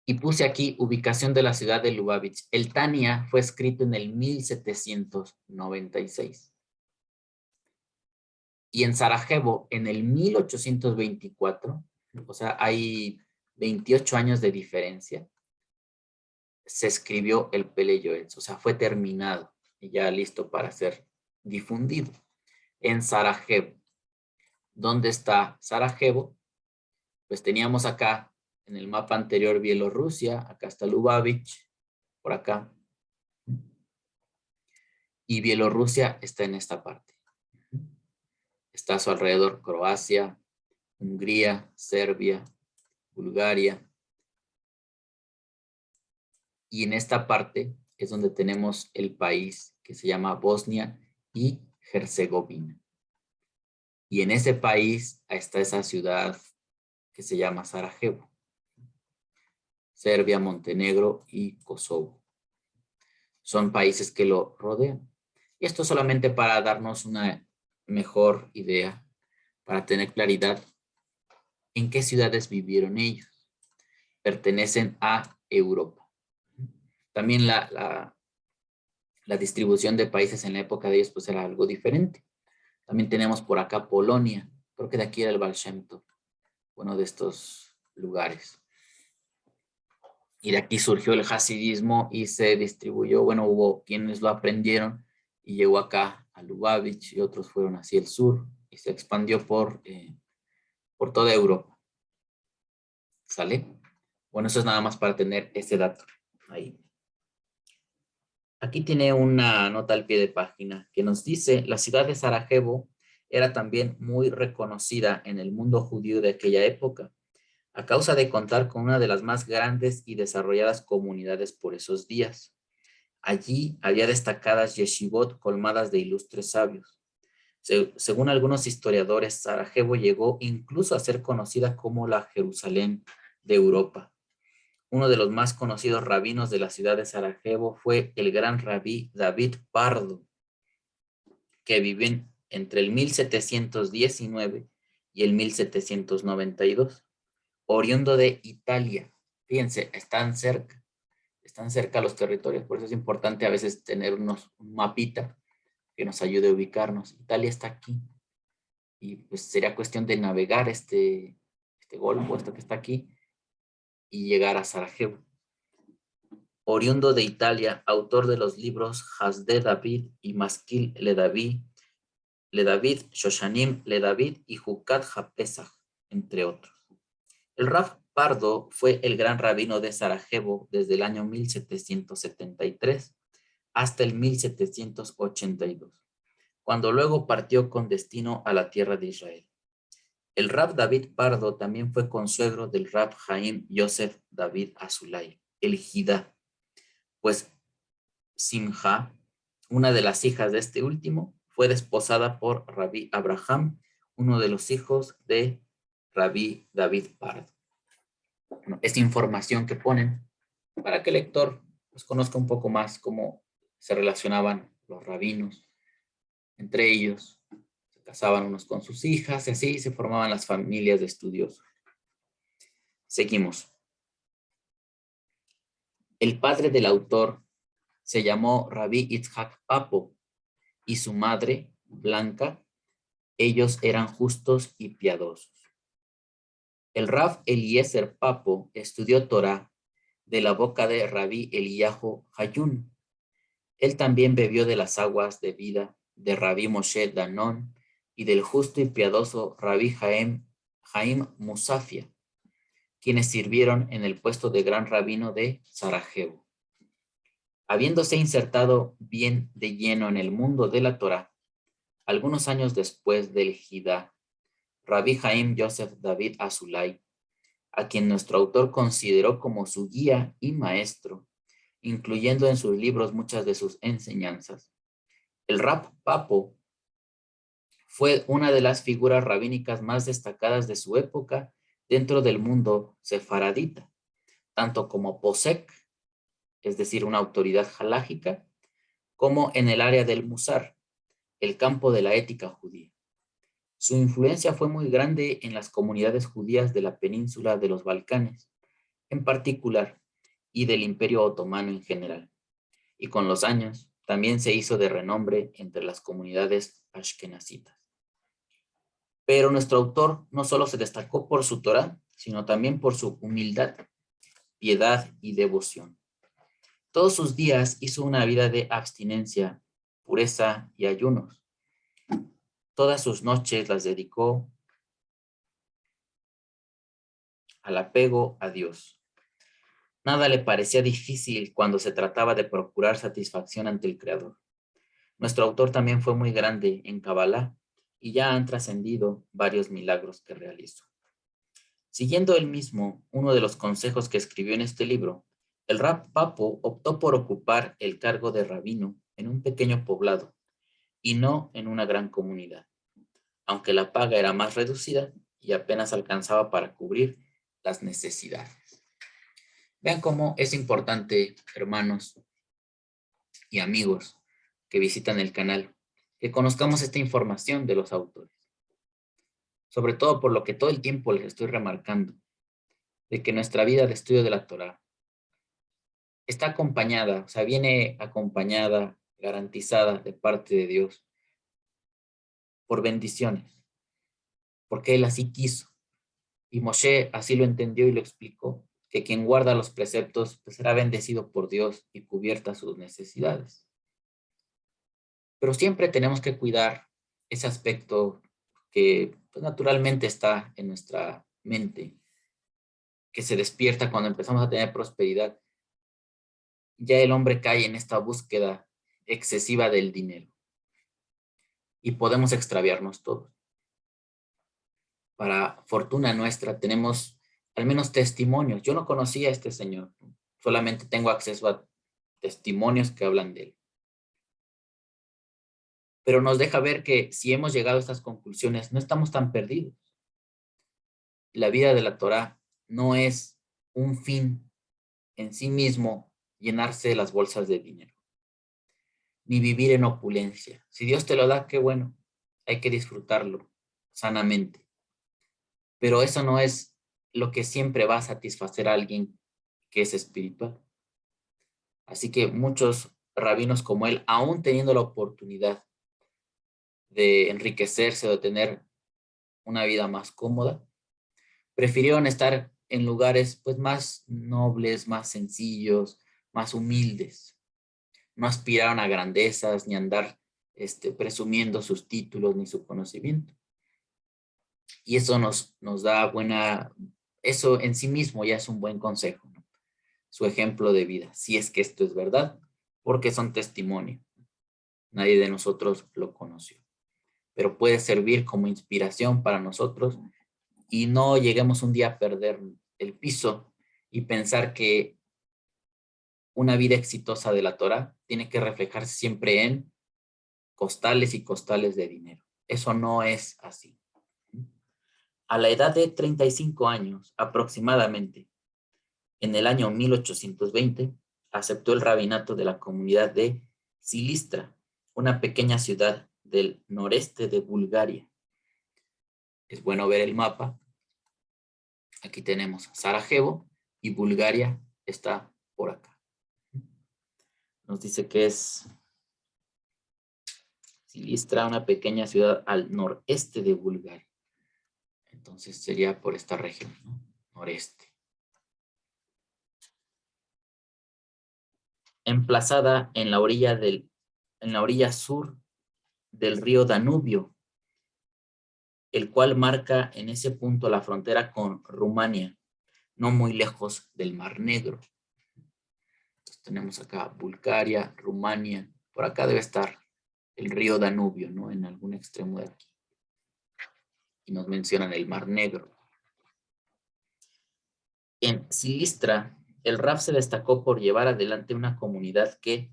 Speaker 1: Y puse aquí ubicación de la ciudad de Lubavitch. El Tania fue escrito en el 1796. Y en Sarajevo en el 1824, o sea, hay 28 años de diferencia, se escribió el Pele Yoetz, o sea, fue terminado y ya listo para ser difundido. En Sarajevo. ¿Dónde está Sarajevo? Pues teníamos acá en el mapa anterior Bielorrusia, acá está Lubavitch, por acá. Y Bielorrusia está en esta parte. Está a su alrededor Croacia, Hungría, Serbia, Bulgaria. Y en esta parte es donde tenemos el país que se llama Bosnia y Herzegovina. Y en ese país está esa ciudad que se llama Sarajevo. Serbia, Montenegro y Kosovo. Son países que lo rodean. Y esto solamente para darnos una mejor idea, para tener claridad en qué ciudades vivieron ellos. Pertenecen a Europa. También la distribución de países en la época de ellos pues era algo diferente. También tenemos por acá Polonia. Creo que de aquí era el Baal Shem Tov, uno de estos lugares. Y de aquí surgió el hasidismo y se distribuyó. Bueno, hubo quienes lo aprendieron y llegó acá a Lubavitch y otros fueron hacia el sur y se expandió por toda Europa. ¿Sale? Bueno, eso es nada más para tener ese dato ahí. Aquí tiene una nota al pie de página que nos dice: la ciudad de Sarajevo era también muy reconocida en el mundo judío de aquella época, a causa de contar con una de las más grandes y desarrolladas comunidades por esos días. Allí había destacadas yeshivot colmadas de ilustres sabios. Según algunos historiadores, Sarajevo llegó incluso a ser conocida como la Jerusalén de Europa. Uno de los más conocidos rabinos de la ciudad de Sarajevo fue el gran rabí David Pardo, que vivió entre el 1719 y el 1792, oriundo de Italia. Fíjense, están cerca los territorios, por eso es importante a veces tener un mapita que nos ayude a ubicarnos. Italia está aquí y pues sería cuestión de navegar este golfo, esto que está aquí, y llegar a Sarajevo. Oriundo de Italia, autor de los libros Hasde David y Maskil le David, Shoshanim le David y Jukat HaPesach, entre otros. El Rav Pardo fue el gran rabino de Sarajevo desde el año 1773 hasta el 1782, cuando luego partió con destino a la tierra de Israel. El Rav David Pardo también fue consuegro del Rav Haim Yosef David Azulay, el Jidá, pues Simha, una de las hijas de este último, fue desposada por Rabí Abraham, uno de los hijos de Rabí David Pardo. Bueno, esta información que ponen para que el lector pues, conozca un poco más cómo se relacionaban los rabinos entre ellos. Se casaban unos con sus hijas y así se formaban las familias de estudiosos. Seguimos. El padre del autor se llamó Rabí Itzhak Papo y su madre, Blanca. Ellos eran justos y piadosos. El Rav Eliezer Papo estudió Torah de la boca de Rabí Eliyahu Hayun. Él también bebió de las aguas de vida de Rabí Moshe Danon y del justo y piadoso Rabí Haim Musafia, quienes sirvieron en el puesto de gran rabino de Sarajevo. Habiéndose insertado bien de lleno en el mundo de la Torah, algunos años después del Jidá, Rabí Haim Yosef David Azulay, a quien nuestro autor consideró como su guía y maestro, incluyendo en sus libros muchas de sus enseñanzas. El Rav Papo fue una de las figuras rabínicas más destacadas de su época dentro del mundo sefaradita, tanto como posek, es decir, una autoridad halágica, como en el área del musar, el campo de la ética judía. Su influencia fue muy grande en las comunidades judías de la península de los Balcanes, en particular, y del Imperio Otomano en general. Y con los años, también se hizo de renombre entre las comunidades ashkenazitas. Pero nuestro autor no solo se destacó por su Torah, sino también por su humildad, piedad y devoción. Todos sus días hizo una vida de abstinencia, pureza y ayunos. Todas sus noches las dedicó al apego a Dios. Nada le parecía difícil cuando se trataba de procurar satisfacción ante el Creador. Nuestro autor también fue muy grande en Kabbalah y ya han trascendido varios milagros que realizó. Siguiendo él mismo uno de los consejos que escribió en este libro, el Rav Papo optó por ocupar el cargo de rabino en un pequeño poblado y no en una gran comunidad, aunque la paga era más reducida y apenas alcanzaba para cubrir las necesidades. Vean cómo es importante, hermanos y amigos que visitan el canal, que conozcamos esta información de los autores. Sobre todo por lo que todo el tiempo les estoy remarcando, de que nuestra vida de estudio de la Torah está acompañada, o sea, viene acompañada, garantizada de parte de Dios por bendiciones, porque él así quiso. Y Moshe así lo entendió y lo explicó, que quien guarda los preceptos pues, será bendecido por Dios y cubierta sus necesidades. Pero siempre tenemos que cuidar ese aspecto que pues, naturalmente está en nuestra mente, que se despierta cuando empezamos a tener prosperidad. Ya el hombre cae en esta búsqueda excesiva del dinero y podemos extraviarnos todos. Para fortuna nuestra tenemos al menos testimonios. Yo no conocía a este señor, solamente tengo acceso a testimonios que hablan de él. Pero nos deja ver que si hemos llegado a estas conclusiones, no estamos tan perdidos. La vida de la Torá no es un fin en sí mismo llenarse las bolsas de dinero, ni vivir en opulencia. Si Dios te lo da, qué bueno, hay que disfrutarlo sanamente. Pero eso no es lo que siempre va a satisfacer a alguien que es espiritual. Así que muchos rabinos como él, aún teniendo la oportunidad de enriquecerse o de tener una vida más cómoda, prefirieron estar en lugares pues más nobles, más sencillos, más humildes. No aspiraron a grandezas ni a andar presumiendo sus títulos ni su conocimiento. Y eso nos da eso en sí mismo ya es un buen consejo, ¿no? Su ejemplo de vida, si es que esto es verdad, porque son testimonio. Nadie de nosotros lo conoció, pero puede servir como inspiración para nosotros y no lleguemos un día a perder el piso y pensar que una vida exitosa de la Torah tiene que reflejarse siempre en costales y costales de dinero. Eso no es así. A la edad de 35 años aproximadamente, en el año 1820, aceptó el rabinato de la comunidad de Silistra, una pequeña ciudad del noreste de Bulgaria. Es bueno ver el mapa. Aquí tenemos Sarajevo y Bulgaria está por acá. Nos dice que es Silistra, una pequeña ciudad al noreste de Bulgaria. Entonces sería por esta región, ¿no? Noreste. Emplazada en la orilla sur del río Danubio, el cual marca en ese punto la frontera con Rumania, no muy lejos del Mar Negro. Entonces tenemos acá Bulgaria, Rumania, por acá debe estar el río Danubio, ¿no? En algún extremo de aquí. Y nos mencionan el Mar Negro. En Silistra, el Rab se destacó por llevar adelante una comunidad que,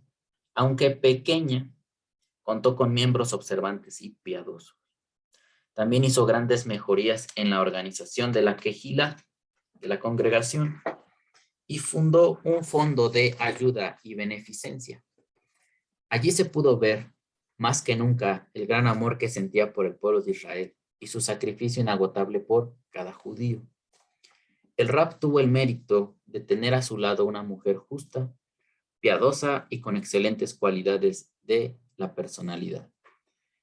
Speaker 1: aunque pequeña, contó con miembros observantes y piadosos. También hizo grandes mejorías en la organización de la quejila, de la congregación, y fundó un fondo de ayuda y beneficencia. Allí se pudo ver, más que nunca, el gran amor que sentía por el pueblo de Israel y su sacrificio inagotable por cada judío. El Rab tuvo el mérito de tener a su lado una mujer justa, piadosa y con excelentes cualidades de la personalidad.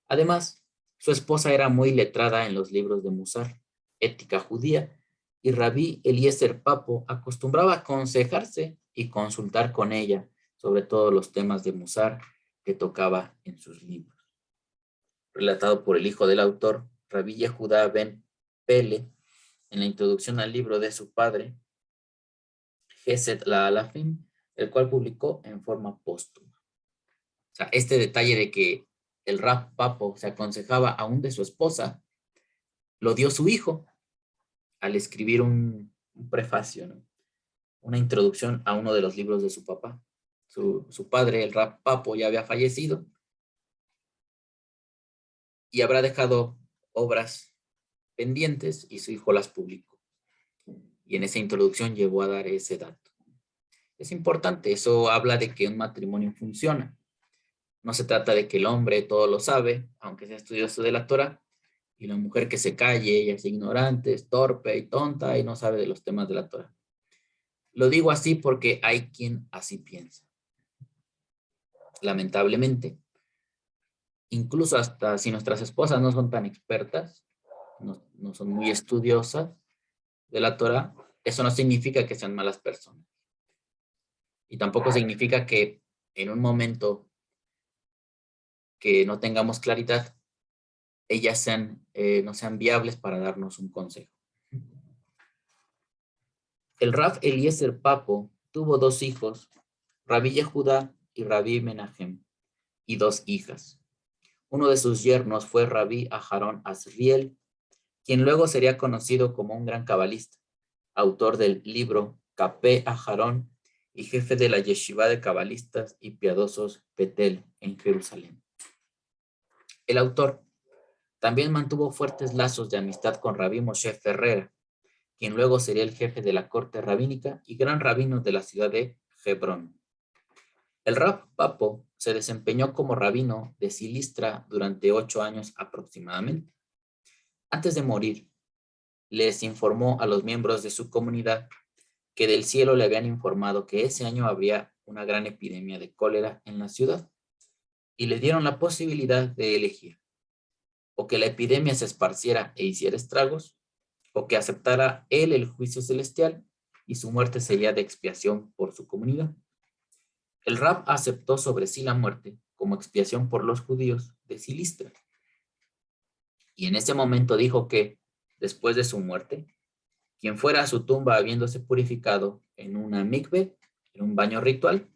Speaker 1: Además, su esposa era muy letrada en los libros de Musar, ética judía, y Rabí Eliezer Papo acostumbraba a aconsejarse y consultar con ella sobre todos los temas de Musar que tocaba en sus libros. Relatado por el hijo del autor, Rabí Yehudá ben Pele, en la introducción al libro de su padre, Geset la Alafim, el cual publicó en forma póstuma. O sea, este detalle de que el Rab Papo se aconsejaba aún de su esposa, lo dio su hijo al escribir un prefacio, ¿no? Una introducción a uno de los libros de su papá. Su padre, el Rab Papo, ya había fallecido y habrá dejado obras pendientes y su hijo las publicó. Y en esa introducción llegó a dar ese dato. Es importante, eso habla de que un matrimonio funciona. No se trata de que el hombre todo lo sabe, aunque sea estudioso de la Torah, y la mujer que se calle, ella es ignorante, es torpe y tonta y no sabe de los temas de la Torah. Lo digo así porque hay quien así piensa. Lamentablemente, incluso hasta si nuestras esposas no son tan expertas, no son muy estudiosas de la Torah, eso no significa que sean malas personas. Y tampoco significa que en un momento que no tengamos claridad, ellas no sean viables para darnos un consejo. El Rav Eliezer Papo tuvo 2 hijos, Rabí Yehuda y Rabí Menahem, y 2 hijas. Uno de sus yernos fue Rabí Aharon Azriel, quien luego sería conocido como un gran cabalista, autor del libro Capé Aharon y jefe de la yeshiva de cabalistas y piadosos Betel en Jerusalén. El autor también mantuvo fuertes lazos de amistad con Rabí Moshe Ferrera, quien luego sería el jefe de la corte rabínica y gran rabino de la ciudad de Hebrón. El Rav Papo se desempeñó como rabino de Silistra durante 8 años aproximadamente. Antes de morir, les informó a los miembros de su comunidad que del cielo le habían informado que ese año habría una gran epidemia de cólera en la ciudad y le dieron la posibilidad de elegir o que la epidemia se esparciera e hiciera estragos, o que aceptara él el juicio celestial y su muerte sería de expiación por su comunidad. El Rab aceptó sobre sí la muerte como expiación por los judíos de Silistra. Y en ese momento dijo que, después de su muerte, quien fuera a su tumba habiéndose purificado en una mikve, en un baño ritual,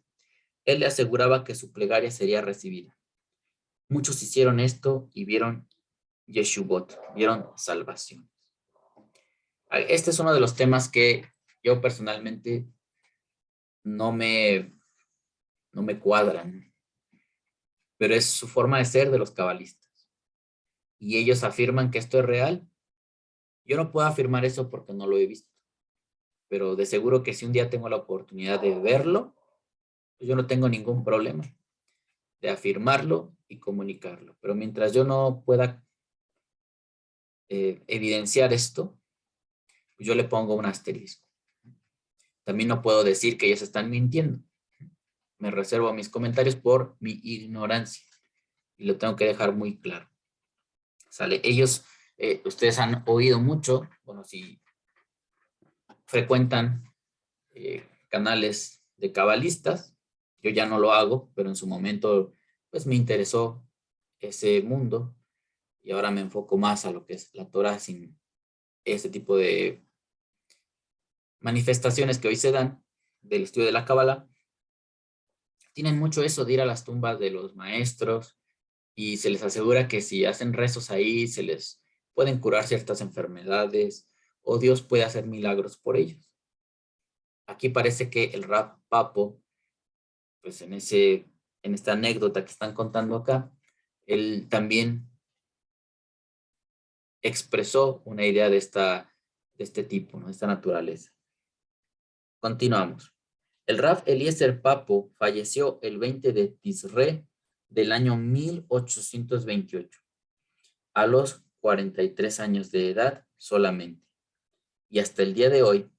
Speaker 1: él le aseguraba que su plegaria sería recibida. Muchos hicieron esto y vieron Yeshuvot, vieron salvación. Este es uno de los temas que yo personalmente no me cuadran, pero es su forma de ser de los cabalistas. Y ellos afirman que esto es real. Yo no puedo afirmar eso porque no lo he visto, pero de seguro que si un día tengo la oportunidad de verlo, pues yo no tengo ningún problema de afirmarlo y comunicarlo. Pero mientras yo no pueda evidenciar esto, pues yo le pongo un asterisco. También no puedo decir que ellos están mintiendo. Me reservo mis comentarios por mi ignorancia y lo tengo que dejar muy claro. ¿Sale? Ellos, ustedes han oído mucho, bueno, si frecuentan canales de cabalistas, yo ya no lo hago, pero en su momento pues me interesó ese mundo y ahora me enfoco más a lo que es la Torah sin ese tipo de manifestaciones que hoy se dan del estudio de la Cábala. Tienen mucho eso de ir a las tumbas de los maestros y se les asegura que si hacen rezos ahí, se les pueden curar ciertas enfermedades o Dios puede hacer milagros por ellos. Aquí parece que el Rav Papo, pues en esta anécdota que están contando acá, él también expresó una idea de este tipo, ¿no? De esta naturaleza. Continuamos. El Rav Eliezer Papo falleció el 20 de Tisre del año 1828, a los 43 años de edad solamente. Y hasta el día de hoy,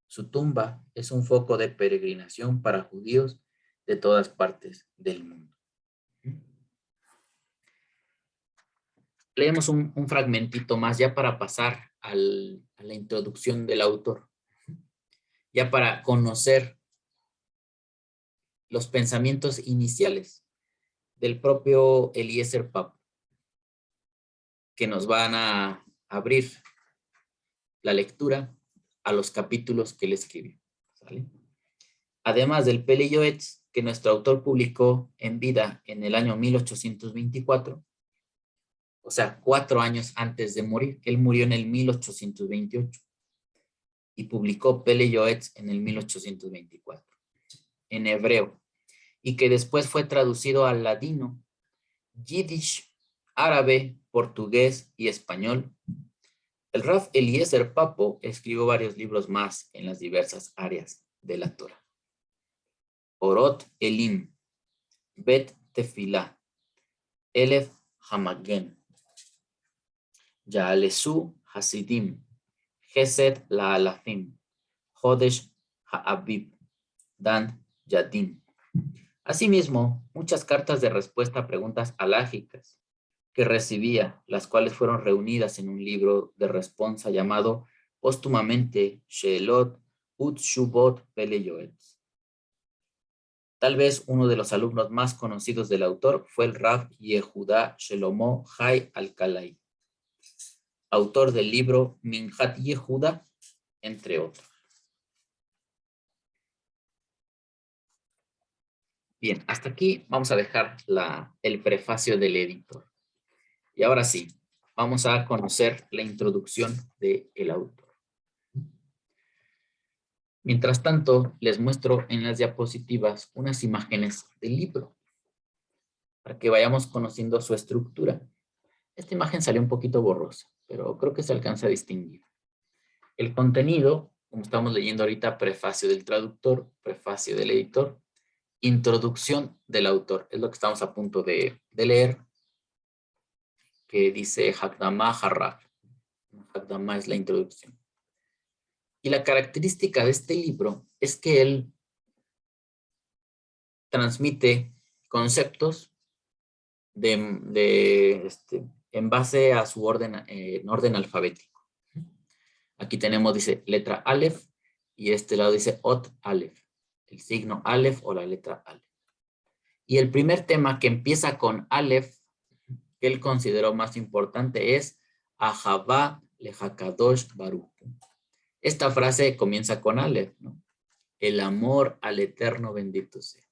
Speaker 1: su tumba es un foco de peregrinación para judíos de todas partes del mundo. Leemos un fragmentito más ya para pasar a la introducción del autor, ya para conocer los pensamientos iniciales del propio Eliezer Papo, que nos van a abrir la lectura a los capítulos que él escribió. ¿Sale? Además del Pele Yoetz, que nuestro autor publicó en vida en el año 1824, o sea, 4 años antes de morir. Él murió en el 1828 y publicó Pele Yoetz en el 1824, en hebreo, y que después fue traducido al ladino, yiddish, árabe, portugués y español. El Rav Eliezer Papo escribió varios libros más en las diversas áreas de la Torah. Orot Elim, Bet Tefilá, Elef Hamagen, Yaalesu Hasidim, Gesed La'alafim, Jodesh Ha'abib, Dan Yadim. Asimismo, muchas cartas de respuesta a preguntas alágicas que recibía, las cuales fueron reunidas en un libro de responsa llamado póstumamente Sheelot Utshuvot Pele Yoetz. Tal vez uno de los alumnos más conocidos del autor fue el Rav Yehudá Shelomo Hai Alkalai, autor del libro Minhat Yehuda, entre otros. Bien, hasta aquí vamos a dejar el prefacio del editor. Y ahora sí, vamos a conocer la introducción del autor. Mientras tanto, les muestro en las diapositivas unas imágenes del libro para que vayamos conociendo su estructura. Esta imagen salió un poquito borrosa, pero creo que se alcanza a distinguir. El contenido, como estamos leyendo ahorita, prefacio del traductor, prefacio del editor, introducción del autor, es lo que estamos a punto de leer, que dice Hakdama Harraf. Hakdama es la introducción. Y la característica de este libro es que él transmite conceptos en base a su orden, en orden alfabético. Aquí tenemos, dice, letra Aleph, y este lado dice Ot Aleph, el signo Aleph o la letra Aleph. Y el primer tema que empieza con Aleph, que él consideró más importante, es Ahavá lehakadosh baruch. Esta frase comienza con Aleph, ¿no? El amor al eterno bendito sea.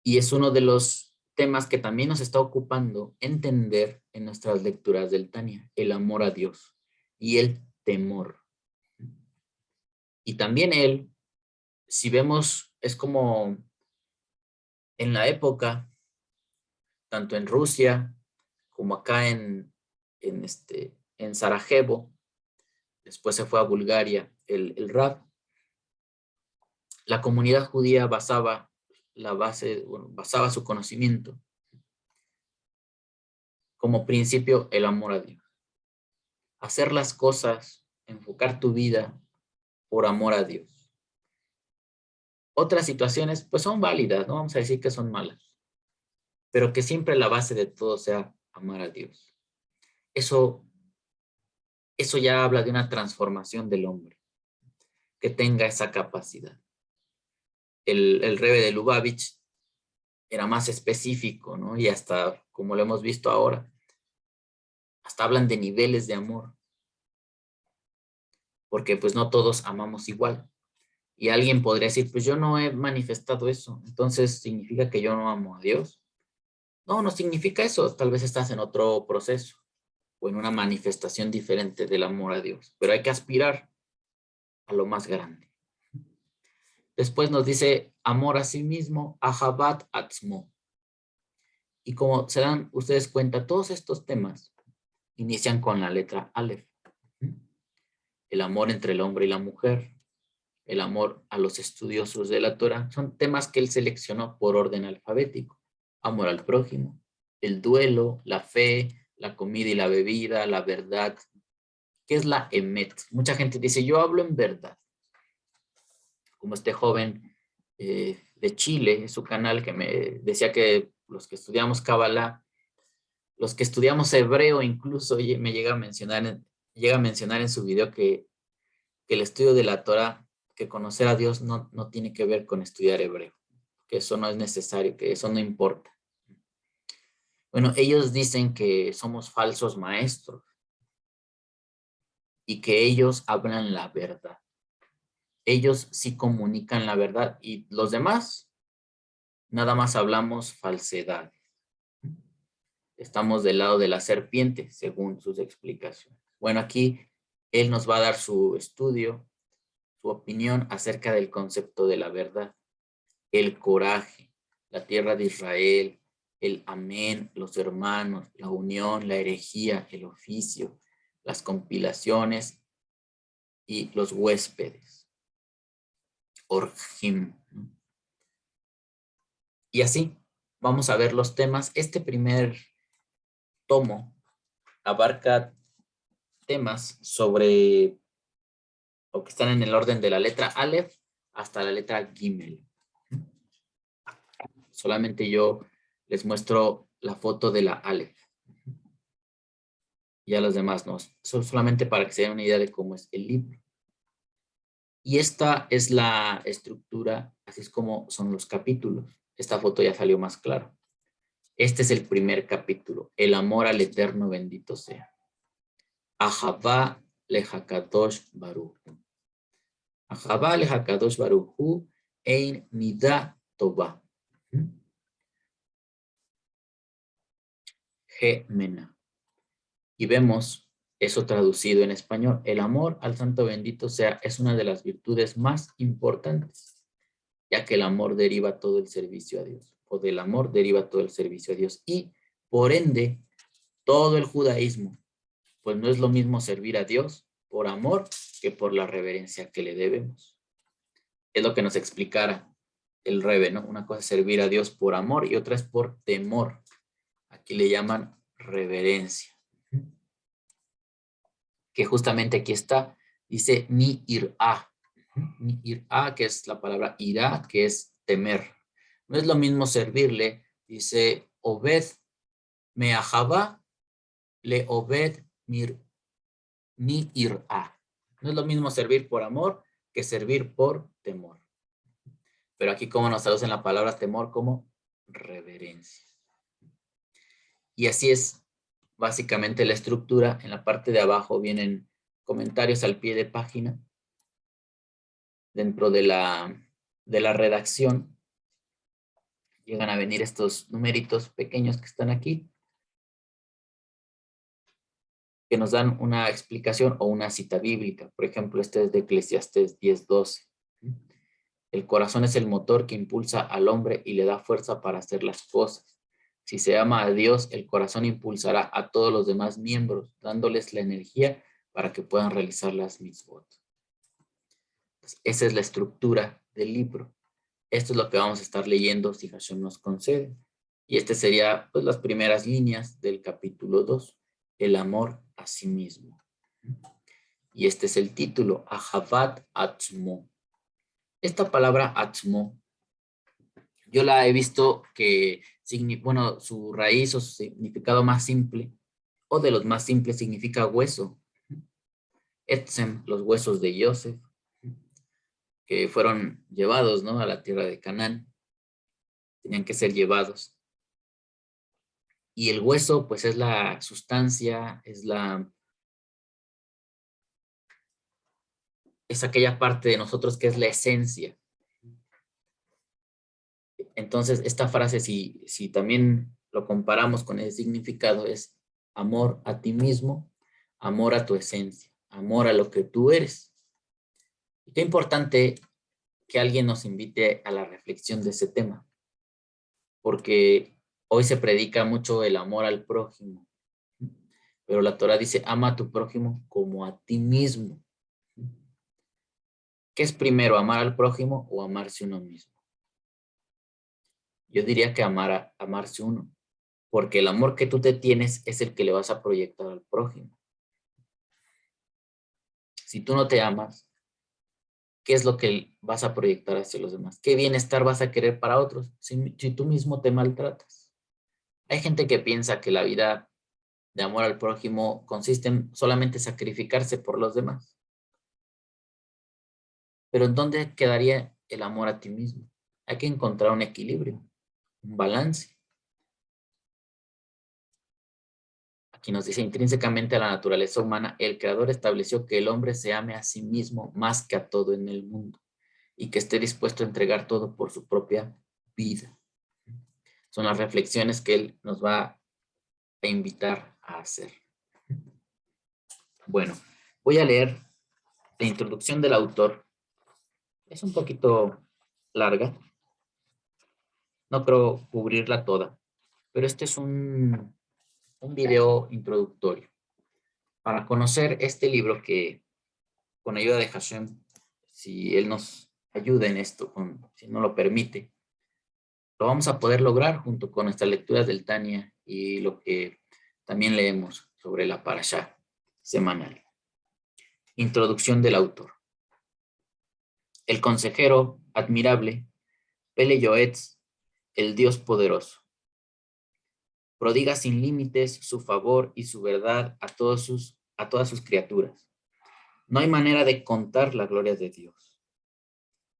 Speaker 1: Y es uno de los temas que también nos está ocupando entender en nuestras lecturas del Tania, el amor a Dios y el temor. Y también él, si vemos, es como en la época, tanto en Rusia como acá en Sarajevo, después se fue a Bulgaria, el Rav, la comunidad judía basaba su conocimiento como principio el amor a Dios. Hacer las cosas, enfocar tu vida por amor a Dios. Otras situaciones pues son válidas, no vamos a decir que son malas, pero que siempre la base de todo sea amar a Dios. Eso ya habla de una transformación del hombre, que tenga esa capacidad. El Rebbe de Lubavitch era más específico, ¿no? Y hasta, como lo hemos visto ahora, hasta hablan de niveles de amor, porque pues no todos amamos igual. Y alguien podría decir, pues yo no he manifestado eso, entonces ¿significa que yo no amo a Dios? No, no significa eso, tal vez estás en otro proceso o en una manifestación diferente del amor a Dios, pero hay que aspirar a lo más grande. Después nos dice amor a sí mismo, ahabat atzmo. Y como se dan ustedes cuenta, todos estos temas inician con la letra Aleph. El amor entre el hombre y la mujer, el amor a los estudiosos de la Torah, son temas que él seleccionó por orden alfabético. Amor al prójimo, el duelo, la fe, la comida y la bebida, la verdad. ¿Qué es la emet? Mucha gente dice, yo hablo en verdad. Como este joven de Chile, en su canal, que me decía que los que estudiamos Kabbalah, los que estudiamos hebreo incluso, me llega a mencionar en su video que el estudio de la Torah, que conocer a Dios no tiene que ver con estudiar hebreo, que eso no es necesario, que eso no importa. Bueno, ellos dicen que somos falsos maestros y que ellos hablan la verdad. Ellos sí comunican la verdad y los demás nada más hablamos falsedad. Estamos del lado de la serpiente, según sus explicaciones. Bueno, aquí él nos va a dar su estudio, su opinión acerca del concepto de la verdad, el coraje, la tierra de Israel, el amén, los hermanos, la unión, la herejía, el oficio, las compilaciones y los huéspedes, orjim. Y así vamos a ver los temas. Este primer tomo abarca temas sobre o que están en el orden de la letra Aleph hasta la letra Gimel. Solamente yo les muestro la foto de la Aleph. Ya los demás no. Solamente para que se den una idea de cómo es el libro. Y esta es la estructura, así es como son los capítulos. Esta foto ya salió más claro. Este es el primer capítulo. El amor al Eterno bendito sea. Ahavá lehakadosh baruch hu. Ahavá lehakadosh baruch hu ein midah tová. Gemena. Y vemos eso traducido en español. El amor al Santo bendito sea es una de las virtudes más importantes, ya que el amor deriva todo el servicio a Dios, o del amor deriva todo el servicio a Dios. Y por ende, todo el judaísmo, pues no es lo mismo servir a Dios por amor que por la reverencia que le debemos. Es lo que nos explicara el Rebe, ¿no? Una cosa es servir a Dios por amor y otra es por temor. Aquí le llaman reverencia. Que justamente aquí está, dice mi irá. Mi irá, que es la palabra irá, que es temer. No es lo mismo servirle, dice Obed me ajaba, le Obed mi irá. No es lo mismo servir por amor que servir por temor. Pero aquí como nos traducen la palabra temor como reverencia. Y así es básicamente la estructura. En la parte de abajo vienen comentarios al pie de página. Dentro de la redacción llegan a venir estos numeritos pequeños que están aquí, que nos dan una explicación o una cita bíblica. Por ejemplo, este es de Eclesiastés 10:12. El corazón es el motor que impulsa al hombre y le da fuerza para hacer las cosas. Si se ama a Dios, el corazón impulsará a todos los demás miembros, dándoles la energía para que puedan realizar las mitzvot. Esa es la estructura del libro. Esto es lo que vamos a estar leyendo si Hashem nos concede. Y este sería pues las primeras líneas del capítulo 2, el amor a sí mismo. Y este es el título, Ahavat Atzmo. Esta palabra Atzmo, yo la he visto que, bueno, su raíz o su significado más simple, o de los más simples, significa hueso. Etzem, los huesos de Yosef, que fueron llevados, ¿no?, a la tierra de Canaán. Tenían que ser llevados. Y el hueso, pues es la sustancia, es aquella parte de nosotros que es la esencia. Entonces, esta frase, si también lo comparamos con el significado, es amor a ti mismo, amor a tu esencia, amor a lo que tú eres. Y qué importante que alguien nos invite a la reflexión de ese tema, porque hoy se predica mucho el amor al prójimo, pero la Torah dice, ama a tu prójimo como a ti mismo. ¿Qué es primero, amar al prójimo o amarse uno mismo? Yo diría que amarse uno, porque el amor que tú te tienes es el que le vas a proyectar al prójimo. Si tú no te amas, ¿qué es lo que vas a proyectar hacia los demás? ¿Qué bienestar vas a querer para otros si tú mismo te maltratas? Hay gente que piensa que la vida de amor al prójimo consiste en solamente sacrificarse por los demás. Pero ¿en dónde quedaría el amor a ti mismo? Hay que encontrar un equilibrio, un balance. Aquí nos dice, intrínsecamente a la naturaleza humana, el Creador estableció que el hombre se ame a sí mismo más que a todo en el mundo y que esté dispuesto a entregar todo por su propia vida. Son las reflexiones que él nos va a invitar a hacer. Bueno, voy a leer la introducción del autor. Es un poquito larga. No creo cubrirla toda, pero este es un video introductorio para conocer este libro que, con ayuda de Hashem, si él nos ayuda en esto, si no lo permite, lo vamos a poder lograr junto con nuestras lecturas del Tania y lo que también leemos sobre la Parashá semanal. Introducción del autor. El consejero admirable, Pele Yoetz, el Dios poderoso. prodiga sin límites su favor y su verdad a todas sus criaturas. No hay manera de contar la gloria de Dios.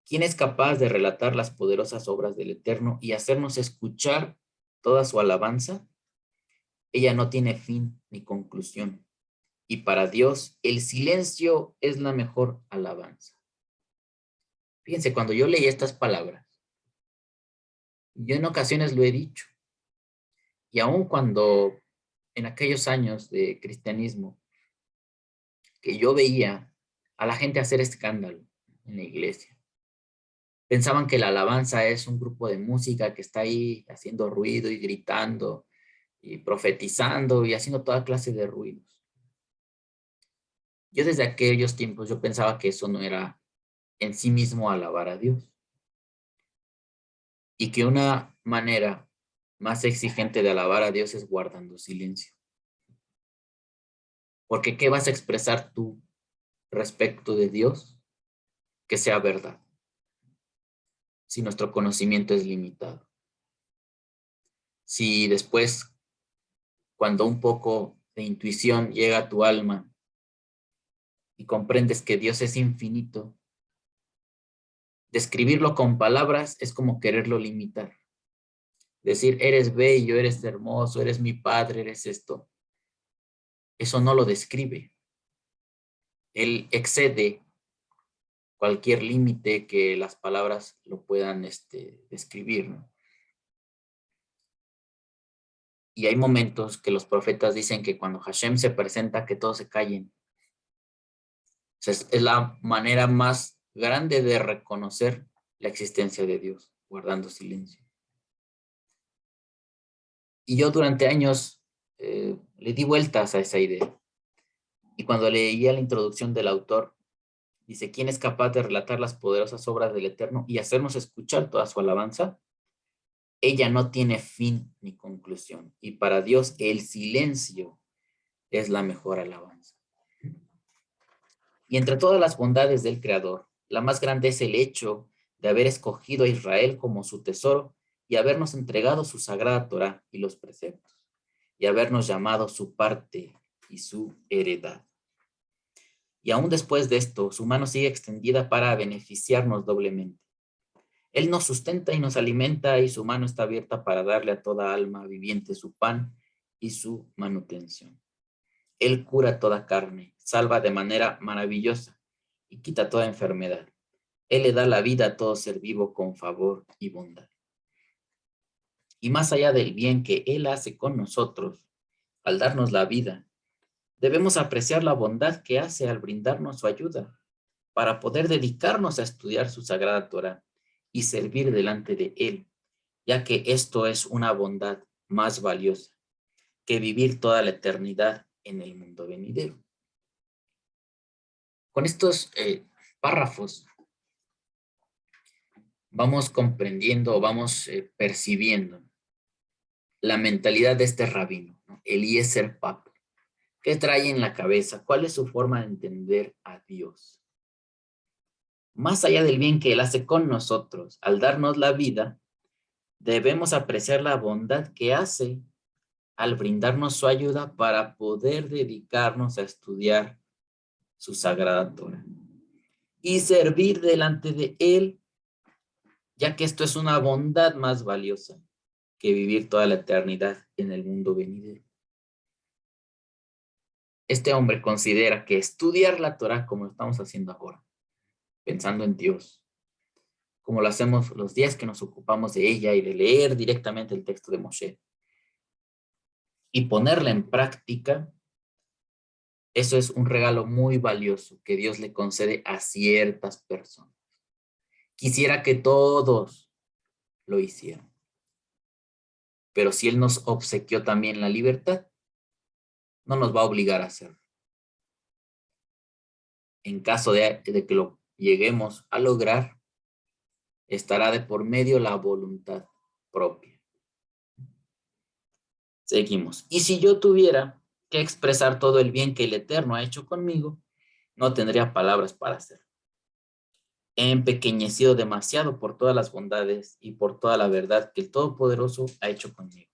Speaker 1: ¿Quién es capaz de relatar las poderosas obras del Eterno y hacernos escuchar toda su alabanza? Ella no tiene fin ni conclusión. Y para Dios, el silencio es la mejor alabanza. Fíjense, cuando yo leí estas palabras, yo en ocasiones lo he dicho, y aun cuando en aquellos años de cristianismo, que yo veía a la gente hacer escándalo en la iglesia, pensaban que la alabanza es un grupo de música que está ahí haciendo ruido y gritando y profetizando y haciendo toda clase de ruidos. Yo desde aquellos tiempos yo pensaba que eso no era en sí mismo alabar a Dios. Y que una manera más exigente de alabar a Dios es guardando silencio. Porque ¿qué vas a expresar tú respecto de Dios que sea verdad? Si nuestro conocimiento es limitado. Si después, cuando un poco de intuición llega a tu alma y comprendes que Dios es infinito, describirlo con palabras es como quererlo limitar. Decir, eres bello, eres hermoso, eres mi padre, eres esto. Eso no lo describe. Él excede cualquier límite que las palabras lo puedan describir, ¿no? Y hay momentos que los profetas dicen que cuando Hashem se presenta, que todos se callen. O sea, es la manera más grande de reconocer la existencia de Dios, guardando silencio. Y yo durante años le di vueltas a esa idea. Y cuando leía la introducción del autor, dice, ¿quién es capaz de relatar las poderosas obras del Eterno y hacernos escuchar toda su alabanza? Ella no tiene fin ni conclusión. Y para Dios el silencio es la mejor alabanza. Y entre todas las bondades del Creador, la más grande es el hecho de haber escogido a Israel como su tesoro y habernos entregado su sagrada Torá y los preceptos, y habernos llamado su parte y su heredad. Y aún después de esto, su mano sigue extendida para beneficiarnos doblemente. Él nos sustenta y nos alimenta y su mano está abierta para darle a toda alma viviente su pan y su manutención. Él cura toda carne, salva de manera maravillosa y quita toda enfermedad. Él le da la vida a todo ser vivo con favor y bondad. Y más allá del bien que Él hace con nosotros, al darnos la vida, debemos apreciar la bondad que hace al brindarnos su ayuda para poder dedicarnos a estudiar su sagrada Torá y servir delante de Él, ya que esto es una bondad más valiosa que vivir toda la eternidad en el mundo venidero. Con estos párrafos vamos comprendiendo, vamos percibiendo la mentalidad de este rabino, ¿no? Eliezer Papo. ¿Qué trae en la cabeza? ¿Cuál es su forma de entender a Dios? Más allá del bien que Él hace con nosotros, al darnos la vida, debemos apreciar la bondad que hace al brindarnos su ayuda para poder dedicarnos a estudiar su sagrada Torá y servir delante de Él, ya que esto es una bondad más valiosa que vivir toda la eternidad en el mundo venidero. Este hombre considera que estudiar la Torá como estamos haciendo ahora, pensando en Dios, como lo hacemos los días que nos ocupamos de ella y de leer directamente el texto de Moshe, y ponerla en práctica, eso es un regalo muy valioso que Dios le concede a ciertas personas. Quisiera que todos lo hicieran. Pero si Él nos obsequió también la libertad, no nos va a obligar a hacerlo. En caso de que lo lleguemos a lograr, estará de por medio la voluntad propia. Seguimos. Y si yo tuviera que expresar todo el bien que el Eterno ha hecho conmigo, no tendría palabras para hacerlo. He empequeñecido demasiado por todas las bondades y por toda la verdad que el Todopoderoso ha hecho conmigo.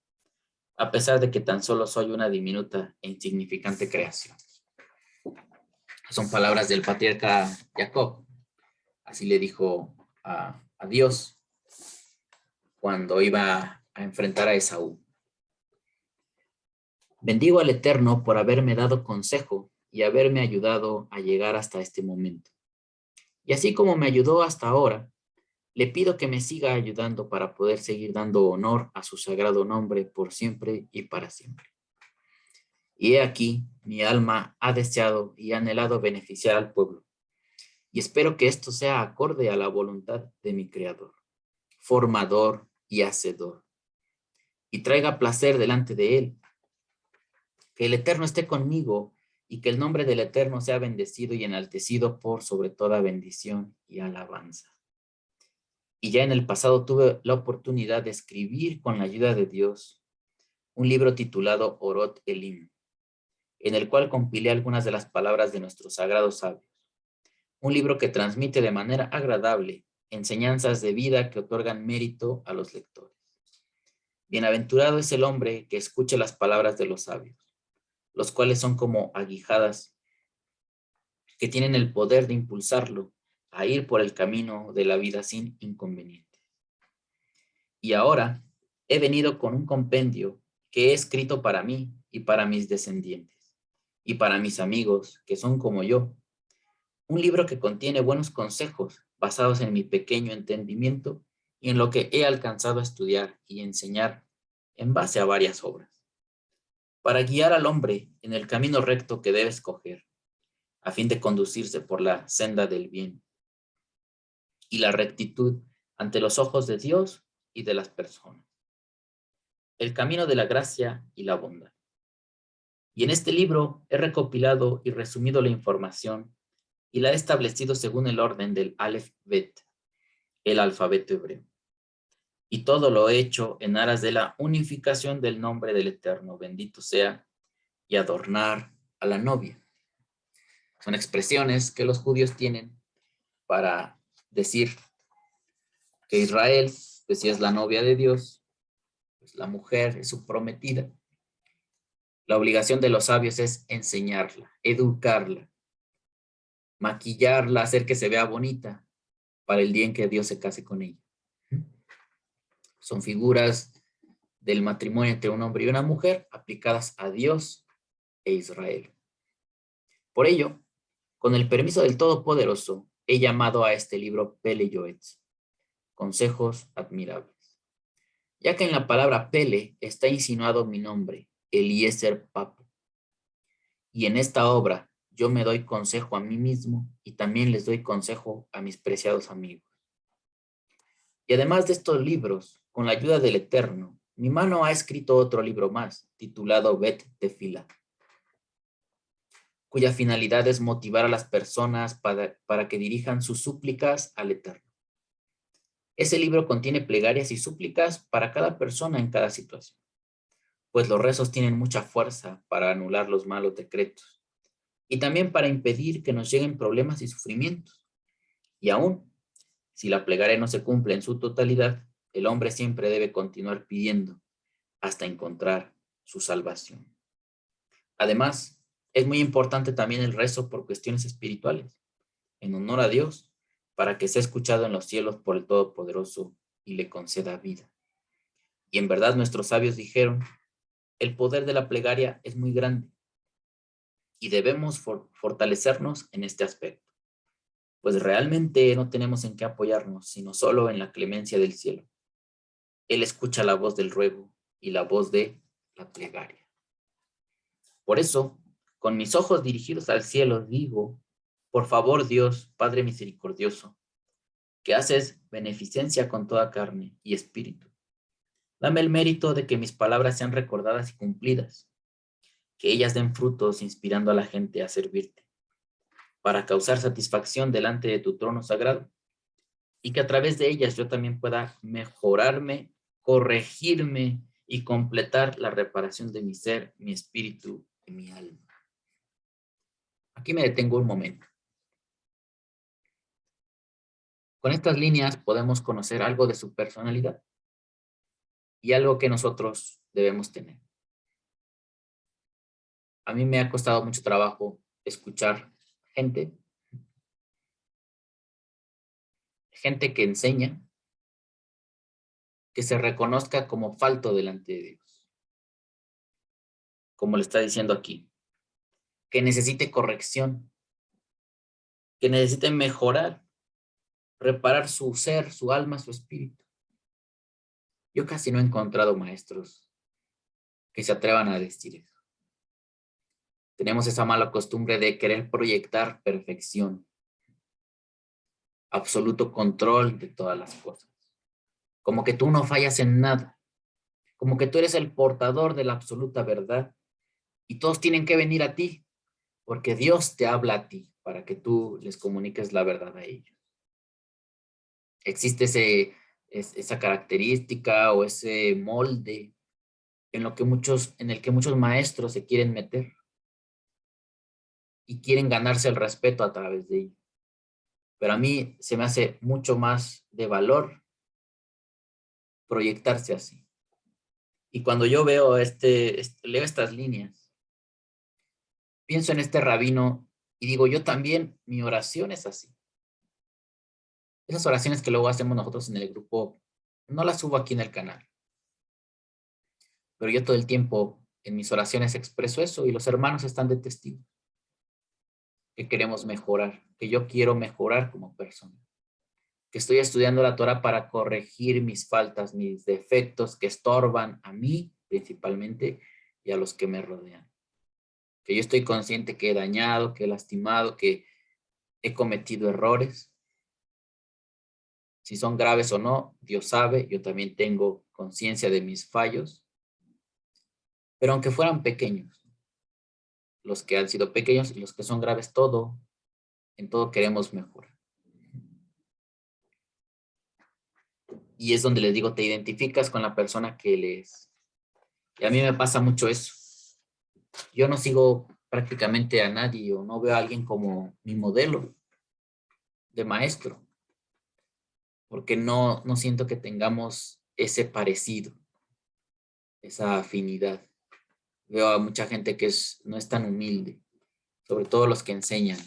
Speaker 1: a pesar de que tan solo soy una diminuta e insignificante creación. Son palabras del patriarca Jacob. Así le dijo a Dios cuando iba a enfrentar a Esaú. Bendigo al Eterno por haberme dado consejo y haberme ayudado a llegar hasta este momento. Y así como me ayudó hasta ahora, le pido que me siga ayudando para poder seguir dando honor a su sagrado nombre por siempre y para siempre. Y he aquí, mi alma ha deseado y anhelado beneficiar al pueblo. Y espero que esto sea acorde a la voluntad de mi Creador, formador y hacedor, y traiga placer delante de él. Que el Eterno esté conmigo y que el nombre del Eterno sea bendecido y enaltecido por sobre toda bendición y alabanza. Y ya en el pasado tuve la oportunidad de escribir con la ayuda de Dios un libro titulado Orot Elim, en el cual compilé algunas de las palabras de nuestros sagrados sabios. Un libro que transmite de manera agradable enseñanzas de vida que otorgan mérito a los lectores. Bienaventurado es el hombre que escuche las palabras de los sabios, los cuales son como aguijadas que tienen el poder de impulsarlo a ir por el camino de la vida sin inconvenientes. Y ahora he venido con un compendio que he escrito para mí y para mis descendientes, y para mis amigos que son como yo. Un libro que contiene buenos consejos basados en mi pequeño entendimiento y en lo que he alcanzado a estudiar y enseñar en base a varias obras, para guiar al hombre en el camino recto que debe escoger, a fin de conducirse por la senda del bien y la rectitud ante los ojos de Dios y de las personas. El camino de la gracia y la bondad. Y en este libro he recopilado y resumido la información y la he establecido según el orden del Aleph Bet, el alfabeto hebreo. Y todo lo he hecho en aras de la unificación del nombre del Eterno, bendito sea, y adornar a la novia. Son expresiones que los judíos tienen para decir que Israel, pues si es la novia de Dios, pues la mujer es su prometida. La obligación de los sabios es enseñarla, educarla, maquillarla, hacer que se vea bonita para el día en que Dios se case con ella. Son figuras del matrimonio entre un hombre y una mujer aplicadas a Dios e Israel. Por ello, con el permiso del Todopoderoso, he llamado a este libro Pele Yoetz, consejos admirables, ya que en la palabra Pele está insinuado mi nombre, Eliezer Papo. Y en esta obra yo me doy consejo a mí mismo y también les doy consejo a mis preciados amigos. Y además de estos libros, con la ayuda del Eterno, mi mano ha escrito otro libro más, titulado Bet Tefila, cuya finalidad es motivar a las personas para que dirijan sus súplicas al Eterno. Ese libro contiene plegarias y súplicas para cada persona en cada situación, pues los rezos tienen mucha fuerza para anular los malos decretos y también para impedir que nos lleguen problemas y sufrimientos. Y aún, si la plegaria no se cumple en su totalidad, el hombre siempre debe continuar pidiendo hasta encontrar su salvación. Además, es muy importante también el rezo por cuestiones espirituales, en honor a Dios, para que sea escuchado en los cielos por el Todopoderoso y le conceda vida. Y en verdad nuestros sabios dijeron, el poder de la plegaria es muy grande y debemos fortalecernos en este aspecto, pues realmente no tenemos en qué apoyarnos, sino solo en la clemencia del cielo. Él escucha la voz del ruego y la voz de la plegaria. Por eso, con mis ojos dirigidos al cielo, digo, por favor, Dios, Padre misericordioso, que haces beneficencia con toda carne y espíritu, dame el mérito de que mis palabras sean recordadas y cumplidas, que ellas den frutos inspirando a la gente a servirte, para causar satisfacción delante de tu trono sagrado, y que a través de ellas yo también pueda mejorarme, corregirme y completar la reparación de mi ser, mi espíritu y mi alma. Aquí me detengo un momento. Con estas líneas podemos conocer algo de su personalidad y algo que nosotros debemos tener. a mí me ha costado mucho trabajo escuchar gente que enseña, que se reconozca como falto delante de Dios, como le está diciendo aquí, que necesite corrección, que necesite mejorar, reparar su ser, su alma, su espíritu. Yo casi no he encontrado maestros que se atrevan a decir eso. Tenemos esa mala costumbre de querer proyectar perfección, absoluto control de todas las cosas. Como que tú no fallas en nada, como que tú eres el portador de la absoluta verdad y todos tienen que venir a ti, porque Dios te habla a ti para que tú les comuniques la verdad a ellos. Existe esa característica o ese molde en el que muchos maestros se quieren meter y quieren ganarse el respeto a través de ello. Pero a mí se me hace mucho más de valor proyectarse así. Y cuando yo veo leo estas líneas, pienso en este rabino y digo, yo también, mi oración es así. Esas oraciones que luego hacemos nosotros en el grupo, no las subo aquí en el canal. Pero yo todo el tiempo en mis oraciones expreso eso y los hermanos están de testigo. Que queremos mejorar, que yo quiero mejorar como persona. Que estoy estudiando la Torah para corregir mis faltas, mis defectos que estorban a mí principalmente y a los que me rodean. Que yo estoy consciente que he dañado, que he lastimado, que he cometido errores. Si son graves o no, Dios sabe, yo también tengo conciencia de mis fallos. Pero aunque fueran pequeños, los que han sido pequeños y los que son graves, en todo queremos mejorar. Y es donde les digo, te identificas con la persona que lees. Y a mí me pasa mucho eso. Yo no sigo prácticamente a nadie o no veo a alguien como mi modelo de maestro, porque no siento que tengamos ese parecido, esa afinidad. Veo a mucha gente que no es tan humilde, sobre todo los que enseñan.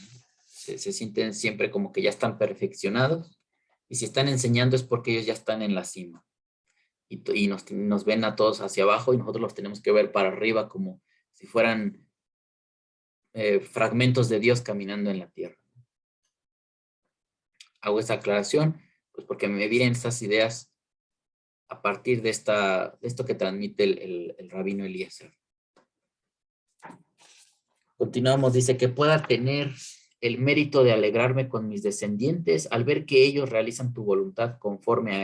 Speaker 1: Se sienten siempre como que ya están perfeccionados y si están enseñando es porque ellos ya están en la cima y nos ven a todos hacia abajo y nosotros los tenemos que ver para arriba como si fueran fragmentos de Dios caminando en la tierra. Hago esta aclaración pues porque me vienen estas ideas a partir de esto que transmite el rabino Eliezer. Continuamos, dice que pueda tener el mérito de alegrarme con mis descendientes al ver que ellos realizan tu voluntad conforme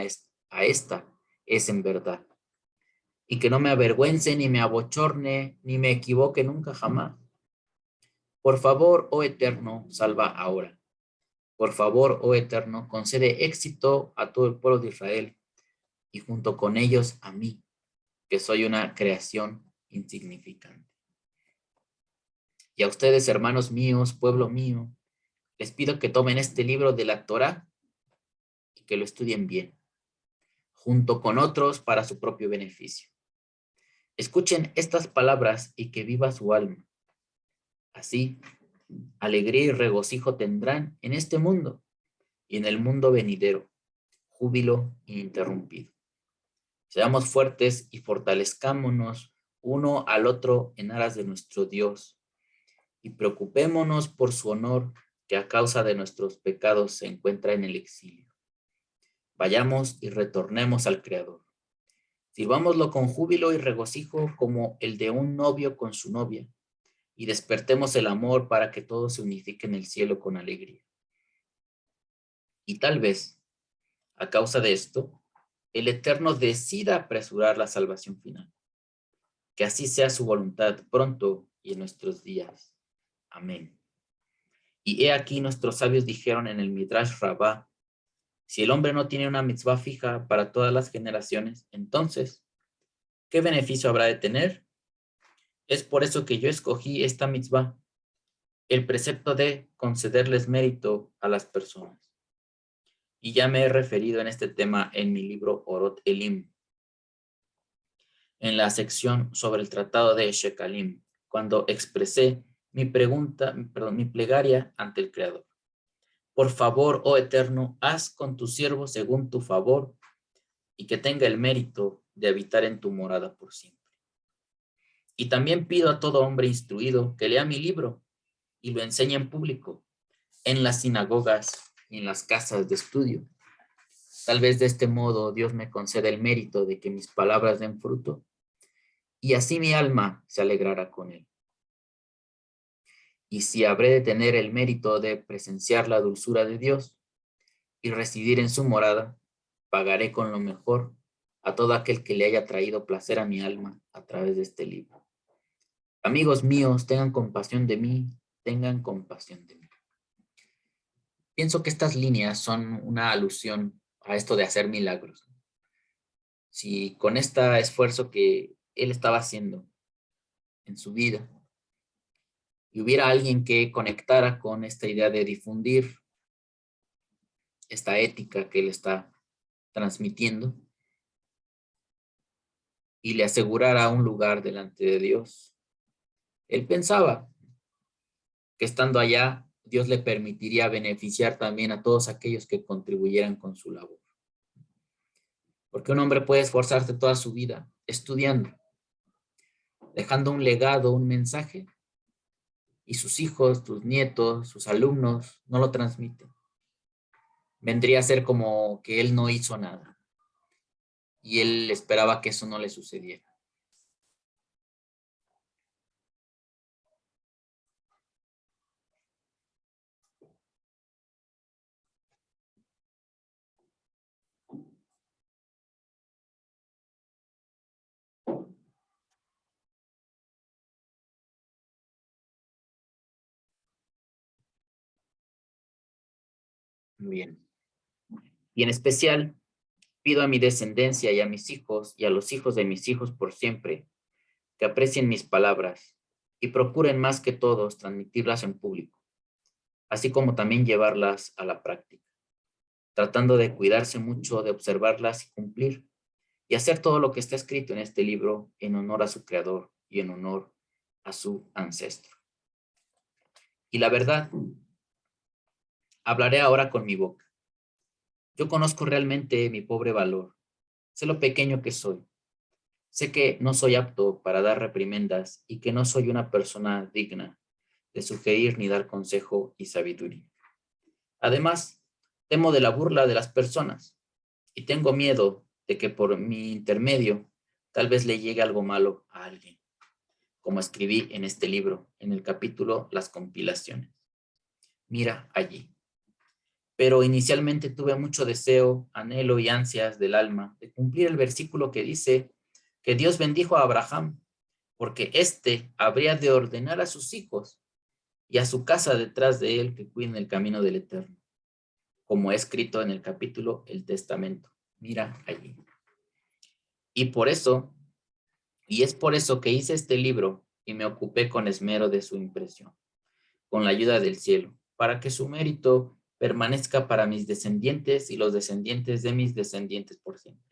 Speaker 1: a esta es en verdad. Y que no me avergüence, ni me abochorne, ni me equivoque nunca jamás. Por favor, oh Eterno, salva ahora. Por favor, oh Eterno, concede éxito a todo el pueblo de Israel y junto con ellos a mí, que soy una creación insignificante. Y a ustedes, hermanos míos, pueblo mío, les pido que tomen este libro de la Torá y que lo estudien bien, junto con otros para su propio beneficio. Escuchen estas palabras y que viva su alma. Así, alegría y regocijo tendrán en este mundo y en el mundo venidero, júbilo ininterrumpido. Seamos fuertes y fortalezcámonos uno al otro en aras de nuestro Dios y preocupémonos por su honor que a causa de nuestros pecados se encuentra en el exilio. Vayamos y retornemos al Creador. Sirvámoslo con júbilo y regocijo como el de un novio con su novia y despertemos el amor para que todo se unifique en el cielo con alegría. Y tal vez, a causa de esto, el Eterno decida apresurar la salvación final. Que así sea su voluntad pronto y en nuestros días. Amén. Y he aquí nuestros sabios dijeron en el Midrash Rabbah, si el hombre no tiene una mitzvah fija para todas las generaciones, entonces, ¿qué beneficio habrá de tener? Es por eso que yo escogí esta mitzvah, el precepto de concederles mérito a las personas. Y ya me he referido en este tema en mi libro Orot Elim, en la sección sobre el tratado de Shekalim, cuando expresé mi plegaria ante el Creador. Por favor, oh Eterno, haz con tu siervo según tu favor y que tenga el mérito de habitar en tu morada por siempre. Y también pido a todo hombre instruido que lea mi libro y lo enseñe en público, en las sinagogas y en las casas de estudio. Tal vez de este modo Dios me conceda el mérito de que mis palabras den fruto y así mi alma se alegrará con él. Y si habré de tener el mérito de presenciar la dulzura de Dios y residir en su morada, pagaré con lo mejor a todo aquel que le haya traído placer a mi alma a través de este libro. Amigos míos, tengan compasión de mí, tengan compasión de mí. Pienso que estas líneas son una alusión a esto de hacer milagros. Si con este esfuerzo que él estaba haciendo en su vida, y hubiera alguien que conectara con esta idea de difundir esta ética que él está transmitiendo y le asegurara un lugar delante de Dios, él pensaba que estando allá, Dios le permitiría beneficiar también a todos aquellos que contribuyeran con su labor. Porque un hombre puede esforzarse toda su vida estudiando, dejando un legado, un mensaje, y sus hijos, sus nietos, sus alumnos no lo transmiten. Vendría a ser como que él no hizo nada y él esperaba que eso no le sucediera. Muy bien. Y en especial, pido a mi descendencia y a mis hijos y a los hijos de mis hijos por siempre que aprecien mis palabras y procuren más que todos transmitirlas en público, así como también llevarlas a la práctica, tratando de cuidarse mucho de observarlas y cumplir, y hacer todo lo que está escrito en este libro en honor a su creador y en honor a su ancestro. Y la verdad, hablaré ahora con mi boca. Yo conozco realmente mi pobre valor, sé lo pequeño que soy. Sé que no soy apto para dar reprimendas y que no soy una persona digna de sugerir ni dar consejo y sabiduría. Además, temo de la burla de las personas y tengo miedo de que por mi intermedio tal vez le llegue algo malo a alguien, como escribí en este libro, en el capítulo Las compilaciones. Mira allí. Pero inicialmente tuve mucho deseo, anhelo y ansias del alma de cumplir el versículo que dice que Dios bendijo a Abraham, porque éste habría de ordenar a sus hijos y a su casa detrás de él que cuiden el camino del Eterno, como he escrito en el capítulo El Testamento. Mira allí. Y por eso, y es por eso que hice este libro y me ocupé con esmero de su impresión, con la ayuda del cielo, para que su mérito permanezca para mis descendientes y los descendientes de mis descendientes por siempre.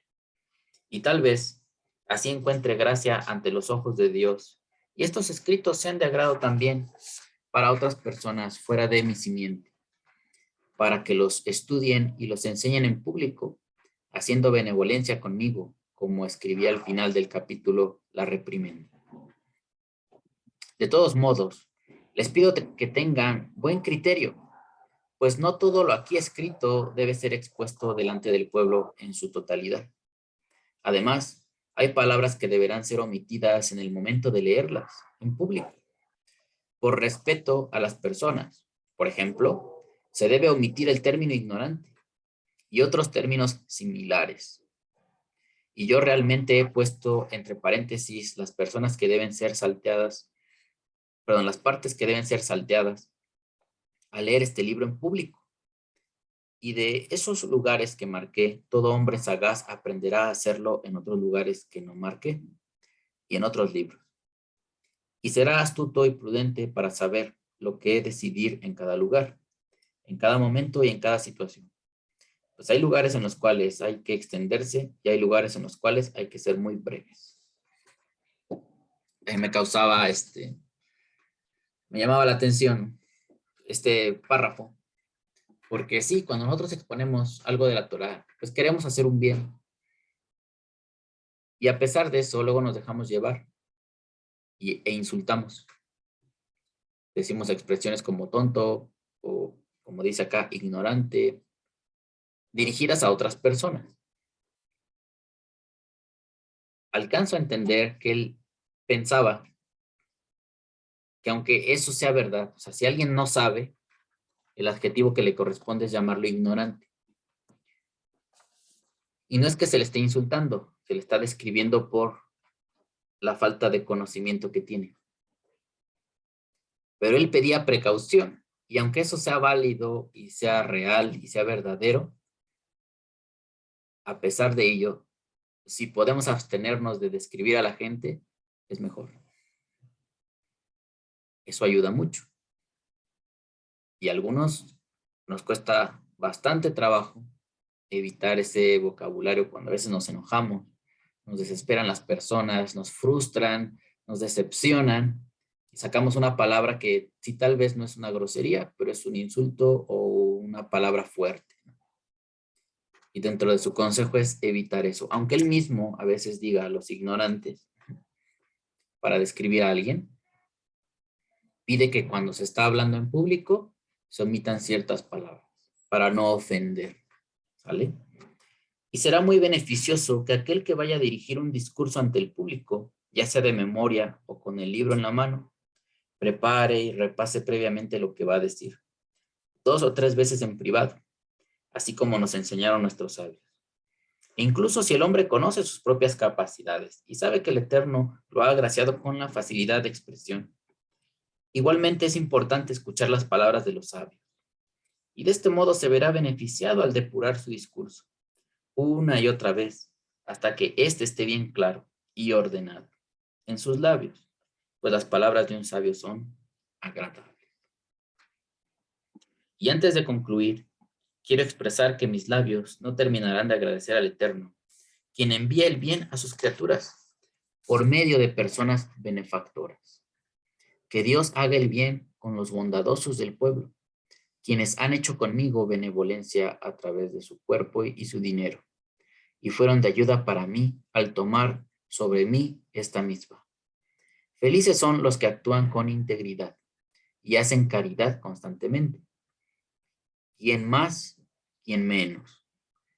Speaker 1: Y tal vez así encuentre gracia ante los ojos de Dios. Y estos escritos sean de agrado también para otras personas fuera de mi simiente, para que los estudien y los enseñen en público, haciendo benevolencia conmigo, como escribí al final del capítulo La reprimenda. De todos modos, les pido que tengan buen criterio, pues no todo lo aquí escrito debe ser expuesto delante del pueblo en su totalidad. Además, hay palabras que deberán ser omitidas en el momento de leerlas en público, por respeto a las personas. Por ejemplo, se debe omitir el término ignorante y otros términos similares. Y yo realmente he puesto entre paréntesis las personas que deben ser salteadas, perdón, las partes que deben ser salteadas al leer este libro en público. Y de esos lugares que marqué, todo hombre sagaz aprenderá a hacerlo en otros lugares que no marqué y en otros libros. Y será astuto y prudente para saber lo que he de decidir en cada lugar, en cada momento y en cada situación. Pues hay lugares en los cuales hay que extenderse y hay lugares en los cuales hay que ser muy breves. Me causaba Me llamaba la atención este párrafo, porque sí, cuando nosotros exponemos algo de la Torá, pues queremos hacer un bien. Y a pesar de eso, luego nos dejamos llevar e insultamos. Decimos expresiones como tonto o, como dice acá, ignorante, dirigidas a otras personas. Alcanzo a entender que él pensaba que aunque eso sea verdad, o sea, si alguien no sabe, el adjetivo que le corresponde es llamarlo ignorante. Y no es que se le esté insultando, se le está describiendo por la falta de conocimiento que tiene. Pero él pedía precaución, y aunque eso sea válido y sea real y sea verdadero, a pesar de ello, si podemos abstenernos de describir a la gente, es mejor. Eso ayuda mucho. Y a algunos nos cuesta bastante trabajo evitar ese vocabulario cuando a veces nos enojamos, nos desesperan las personas, nos frustran, nos decepcionan, y sacamos una palabra que sí tal vez no es una grosería, pero es un insulto o una palabra fuerte. Y dentro de su consejo es evitar eso, aunque él mismo a veces diga a los ignorantes para describir a alguien, pide que cuando se está hablando en público se omitan ciertas palabras para no ofender, ¿sale? Y será muy beneficioso que aquel que vaya a dirigir un discurso ante el público, ya sea de memoria o con el libro en la mano, prepare y repase previamente lo que va a decir, 2 o 3 veces en privado, así como nos enseñaron nuestros sabios. E incluso si el hombre conoce sus propias capacidades y sabe que el Eterno lo ha agraciado con la facilidad de expresión, igualmente es importante escuchar las palabras de los sabios. Y de este modo se verá beneficiado al depurar su discurso, una y otra vez, hasta que éste esté bien claro y ordenado en sus labios, pues las palabras de un sabio son agradables. Y antes de concluir, quiero expresar que mis labios no terminarán de agradecer al Eterno, quien envía el bien a sus criaturas por medio de personas benefactoras. Que Dios haga el bien con los bondadosos del pueblo, quienes han hecho conmigo benevolencia a través de su cuerpo y su dinero, y fueron de ayuda para mí al tomar sobre mí esta misma. Felices son los que actúan con integridad y hacen caridad constantemente. Quien más, quien menos.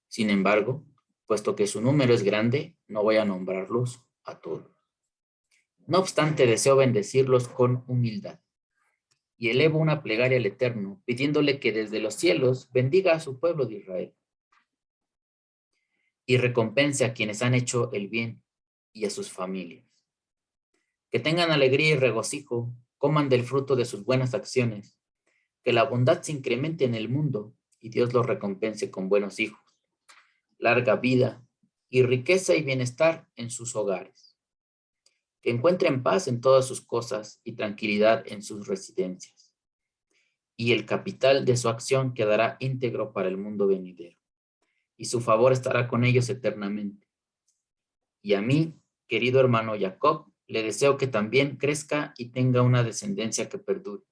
Speaker 1: Sin embargo, puesto que su número es grande, no voy a nombrarlos a todos. No obstante, deseo bendecirlos con humildad y elevo una plegaria al Eterno, pidiéndole que desde los cielos bendiga a su pueblo de Israel y recompense a quienes han hecho el bien y a sus familias. Que tengan alegría y regocijo, coman del fruto de sus buenas acciones, que la bondad se incremente en el mundo y Dios los recompense con buenos hijos, larga vida y riqueza y bienestar en sus hogares. Que encuentren paz en todas sus cosas y tranquilidad en sus residencias. Y el capital de su acción quedará íntegro para el mundo venidero, y su favor estará con ellos eternamente. Y a mí, querido hermano Jacob, le deseo que también crezca y tenga una descendencia que perdure,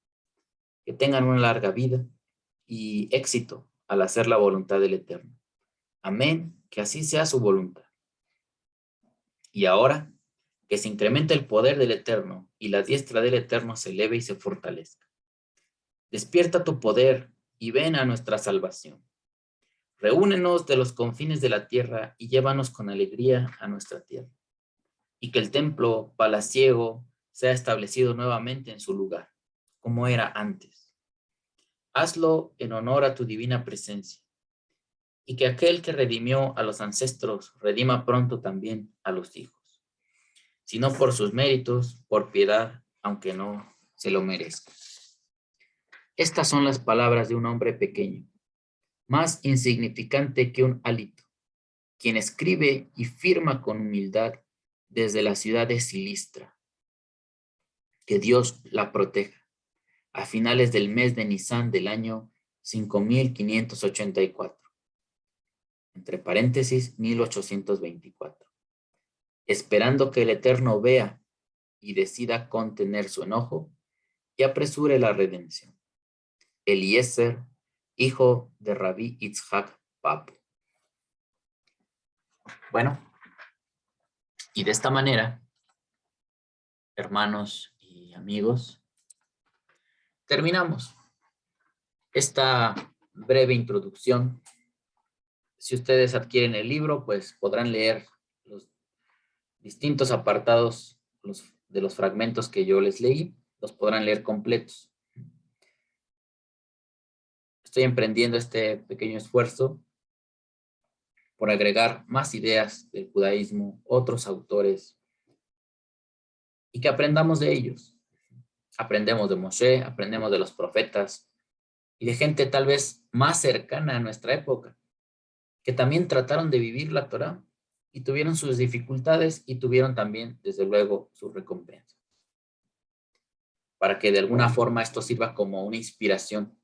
Speaker 1: que tengan una larga vida y éxito al hacer la voluntad del Eterno. Amén, que así sea su voluntad. Y ahora, que se incremente el poder del Eterno y la diestra del Eterno se eleve y se fortalezca. Despierta tu poder y ven a nuestra salvación. Reúnenos de los confines de la tierra y llévanos con alegría a nuestra tierra. Y que el templo palaciego sea establecido nuevamente en su lugar, como era antes. Hazlo en honor a tu divina presencia. Y que aquel que redimió a los ancestros redima pronto también a los hijos, sino por sus méritos, por piedad, aunque no se lo merezca. Estas son las palabras de un hombre pequeño, más insignificante que un hálito, quien escribe y firma con humildad desde la ciudad de Silistra. Que Dios la proteja. A finales del mes de Nisan del año 5584, entre paréntesis 1824, esperando que el Eterno vea y decida contener su enojo y apresure la redención. Eliezer, hijo de Rabí Itzhak Papo. Bueno, y de esta manera, hermanos y amigos, terminamos esta breve introducción. Si ustedes adquieren el libro, pues podrán leer los distintos apartados de los fragmentos que yo les leí, los podrán leer completos. Estoy emprendiendo este pequeño esfuerzo por agregar más ideas del judaísmo, otros autores, y que aprendamos de ellos. Aprendemos de Moshe, aprendemos de los profetas y de gente tal vez más cercana a nuestra época, que también trataron de vivir la Torá y tuvieron sus dificultades y tuvieron también, desde luego, sus recompensas. Para que de alguna forma esto sirva como una inspiración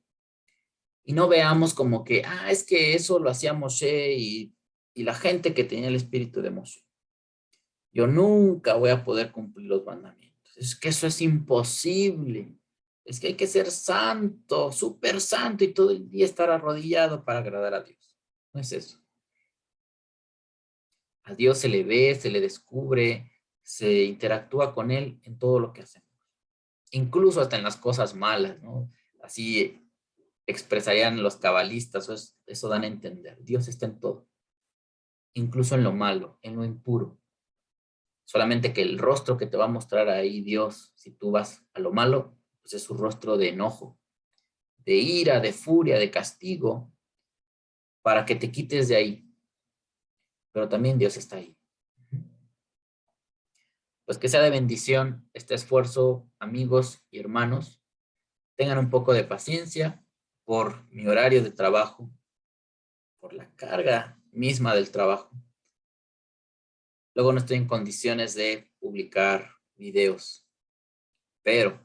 Speaker 1: y no veamos como que, es que eso lo hacía Moshe y la gente que tenía el espíritu de Moshe. Yo nunca voy a poder cumplir los mandamientos. Es que eso es imposible. Es que hay que ser santo, súper santo y todo el día estar arrodillado para agradar a Dios. No es eso. A Dios se le ve, se le descubre, se interactúa con Él en todo lo que hacemos. Incluso hasta en las cosas malas, ¿no? Así expresarían los cabalistas, eso dan a entender. Dios está en todo. Incluso en lo malo, en lo impuro. Solamente que el rostro que te va a mostrar ahí Dios, si tú vas a lo malo, pues es su rostro de enojo, de ira, de furia, de castigo, para que te quites de ahí. Pero también Dios está ahí. Pues que sea de bendición este esfuerzo, amigos y hermanos. Tengan un poco de paciencia por mi horario de trabajo, por la carga misma del trabajo. Luego no estoy en condiciones de publicar videos, pero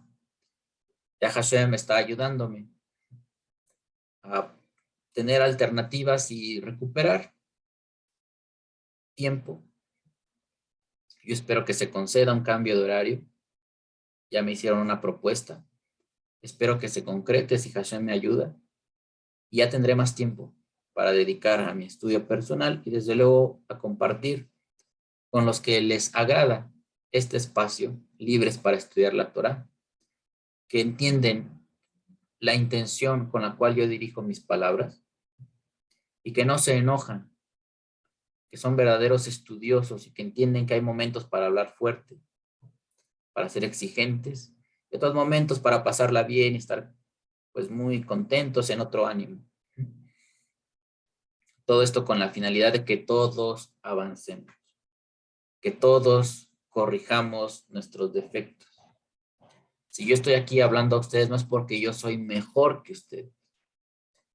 Speaker 1: ya Hashem está ayudándome a tener alternativas y recuperar tiempo. Yo espero que se conceda un cambio de horario. Ya me hicieron una propuesta. Espero que se concrete si Hashem me ayuda. Y ya tendré más tiempo para dedicar a mi estudio personal y desde luego a compartir con los que les agrada este espacio, libres para estudiar la Torá, que entienden la intención con la cual yo dirijo mis palabras y que no se enojan, que son verdaderos estudiosos y que entienden que hay momentos para hablar fuerte, para ser exigentes, y otros momentos para pasarla bien y estar pues muy contentos en otro ánimo. Todo esto con la finalidad de que todos avancemos, que todos corrijamos nuestros defectos. Si yo estoy aquí hablando a ustedes no es porque yo soy mejor que ustedes,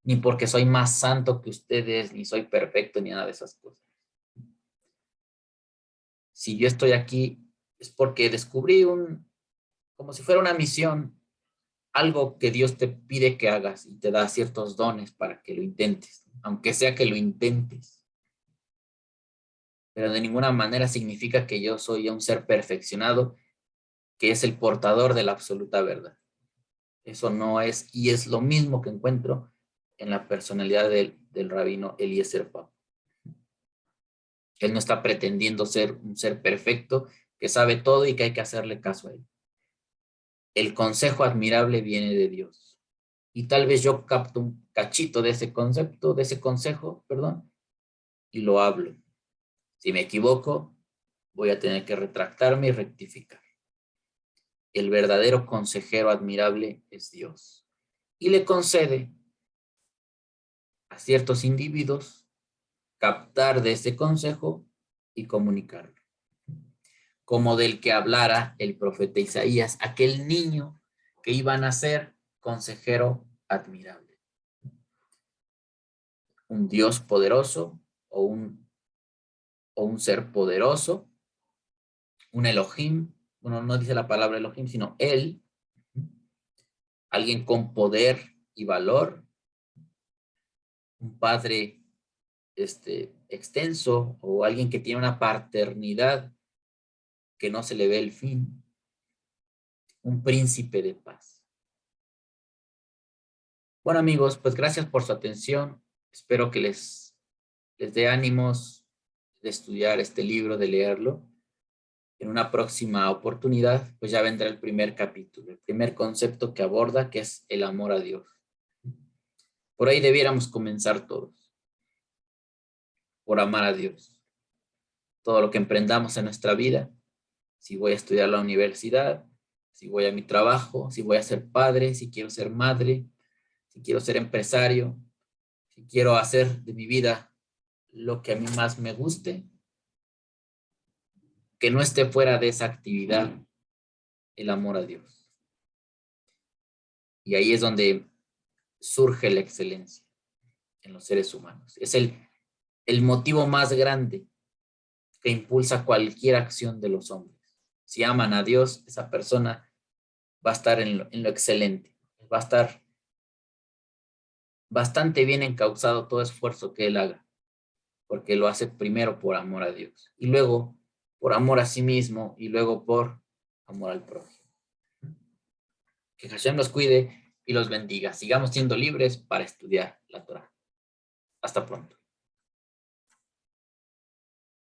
Speaker 1: ni porque soy más santo que ustedes, ni soy perfecto, ni nada de esas cosas. Si yo estoy aquí es porque descubrí como si fuera una misión, algo que Dios te pide que hagas y te da ciertos dones para que lo intentes, aunque sea que lo intentes. Pero de ninguna manera significa que yo soy un ser perfeccionado, que es el portador de la absoluta verdad. Eso no es, y es lo mismo que encuentro en la personalidad del rabino Eliezer Papo. Él no está pretendiendo ser un ser perfecto, que sabe todo y que hay que hacerle caso a él. El consejo admirable viene de Dios. Y tal vez yo capto un cachito de ese concepto, de ese consejo, perdón, y lo hablo. Si me equivoco, voy a tener que retractarme y rectificar. El verdadero consejero admirable es Dios. Y le concede a ciertos individuos captar de ese consejo y comunicarlo. Como del que hablara el profeta Isaías, aquel niño que iba a nacer consejero admirable. Un Dios poderoso o un ser poderoso, un Elohim, bueno, no dice la palabra Elohim, sino él, alguien con poder y valor, un padre extenso o alguien que tiene una paternidad que no se le ve el fin, un príncipe de paz. Bueno, amigos, pues gracias por su atención. Espero que les dé ánimos de estudiar este libro, de leerlo. En una próxima oportunidad, pues ya vendrá el primer capítulo, el primer concepto que aborda, que es el amor a Dios. Por ahí debiéramos comenzar todos, por amar a Dios. Todo lo que emprendamos en nuestra vida, si voy a estudiar a la universidad, si voy a mi trabajo, si voy a ser padre, si quiero ser madre, si quiero ser empresario, si quiero hacer de mi vida lo que a mí más me guste, que no esté fuera de esa actividad el amor a Dios. Y ahí es donde surge la excelencia en los seres humanos. Es el motivo más grande que impulsa cualquier acción de los hombres. Si aman a Dios, esa persona va a estar en lo excelente, va a estar bastante bien encauzado todo esfuerzo que él haga, porque lo hace primero por amor a Dios, y luego por amor a sí mismo, y luego por amor al prójimo. Que Hashem los cuide y los bendiga. Sigamos siendo libres para estudiar la Torah. Hasta pronto.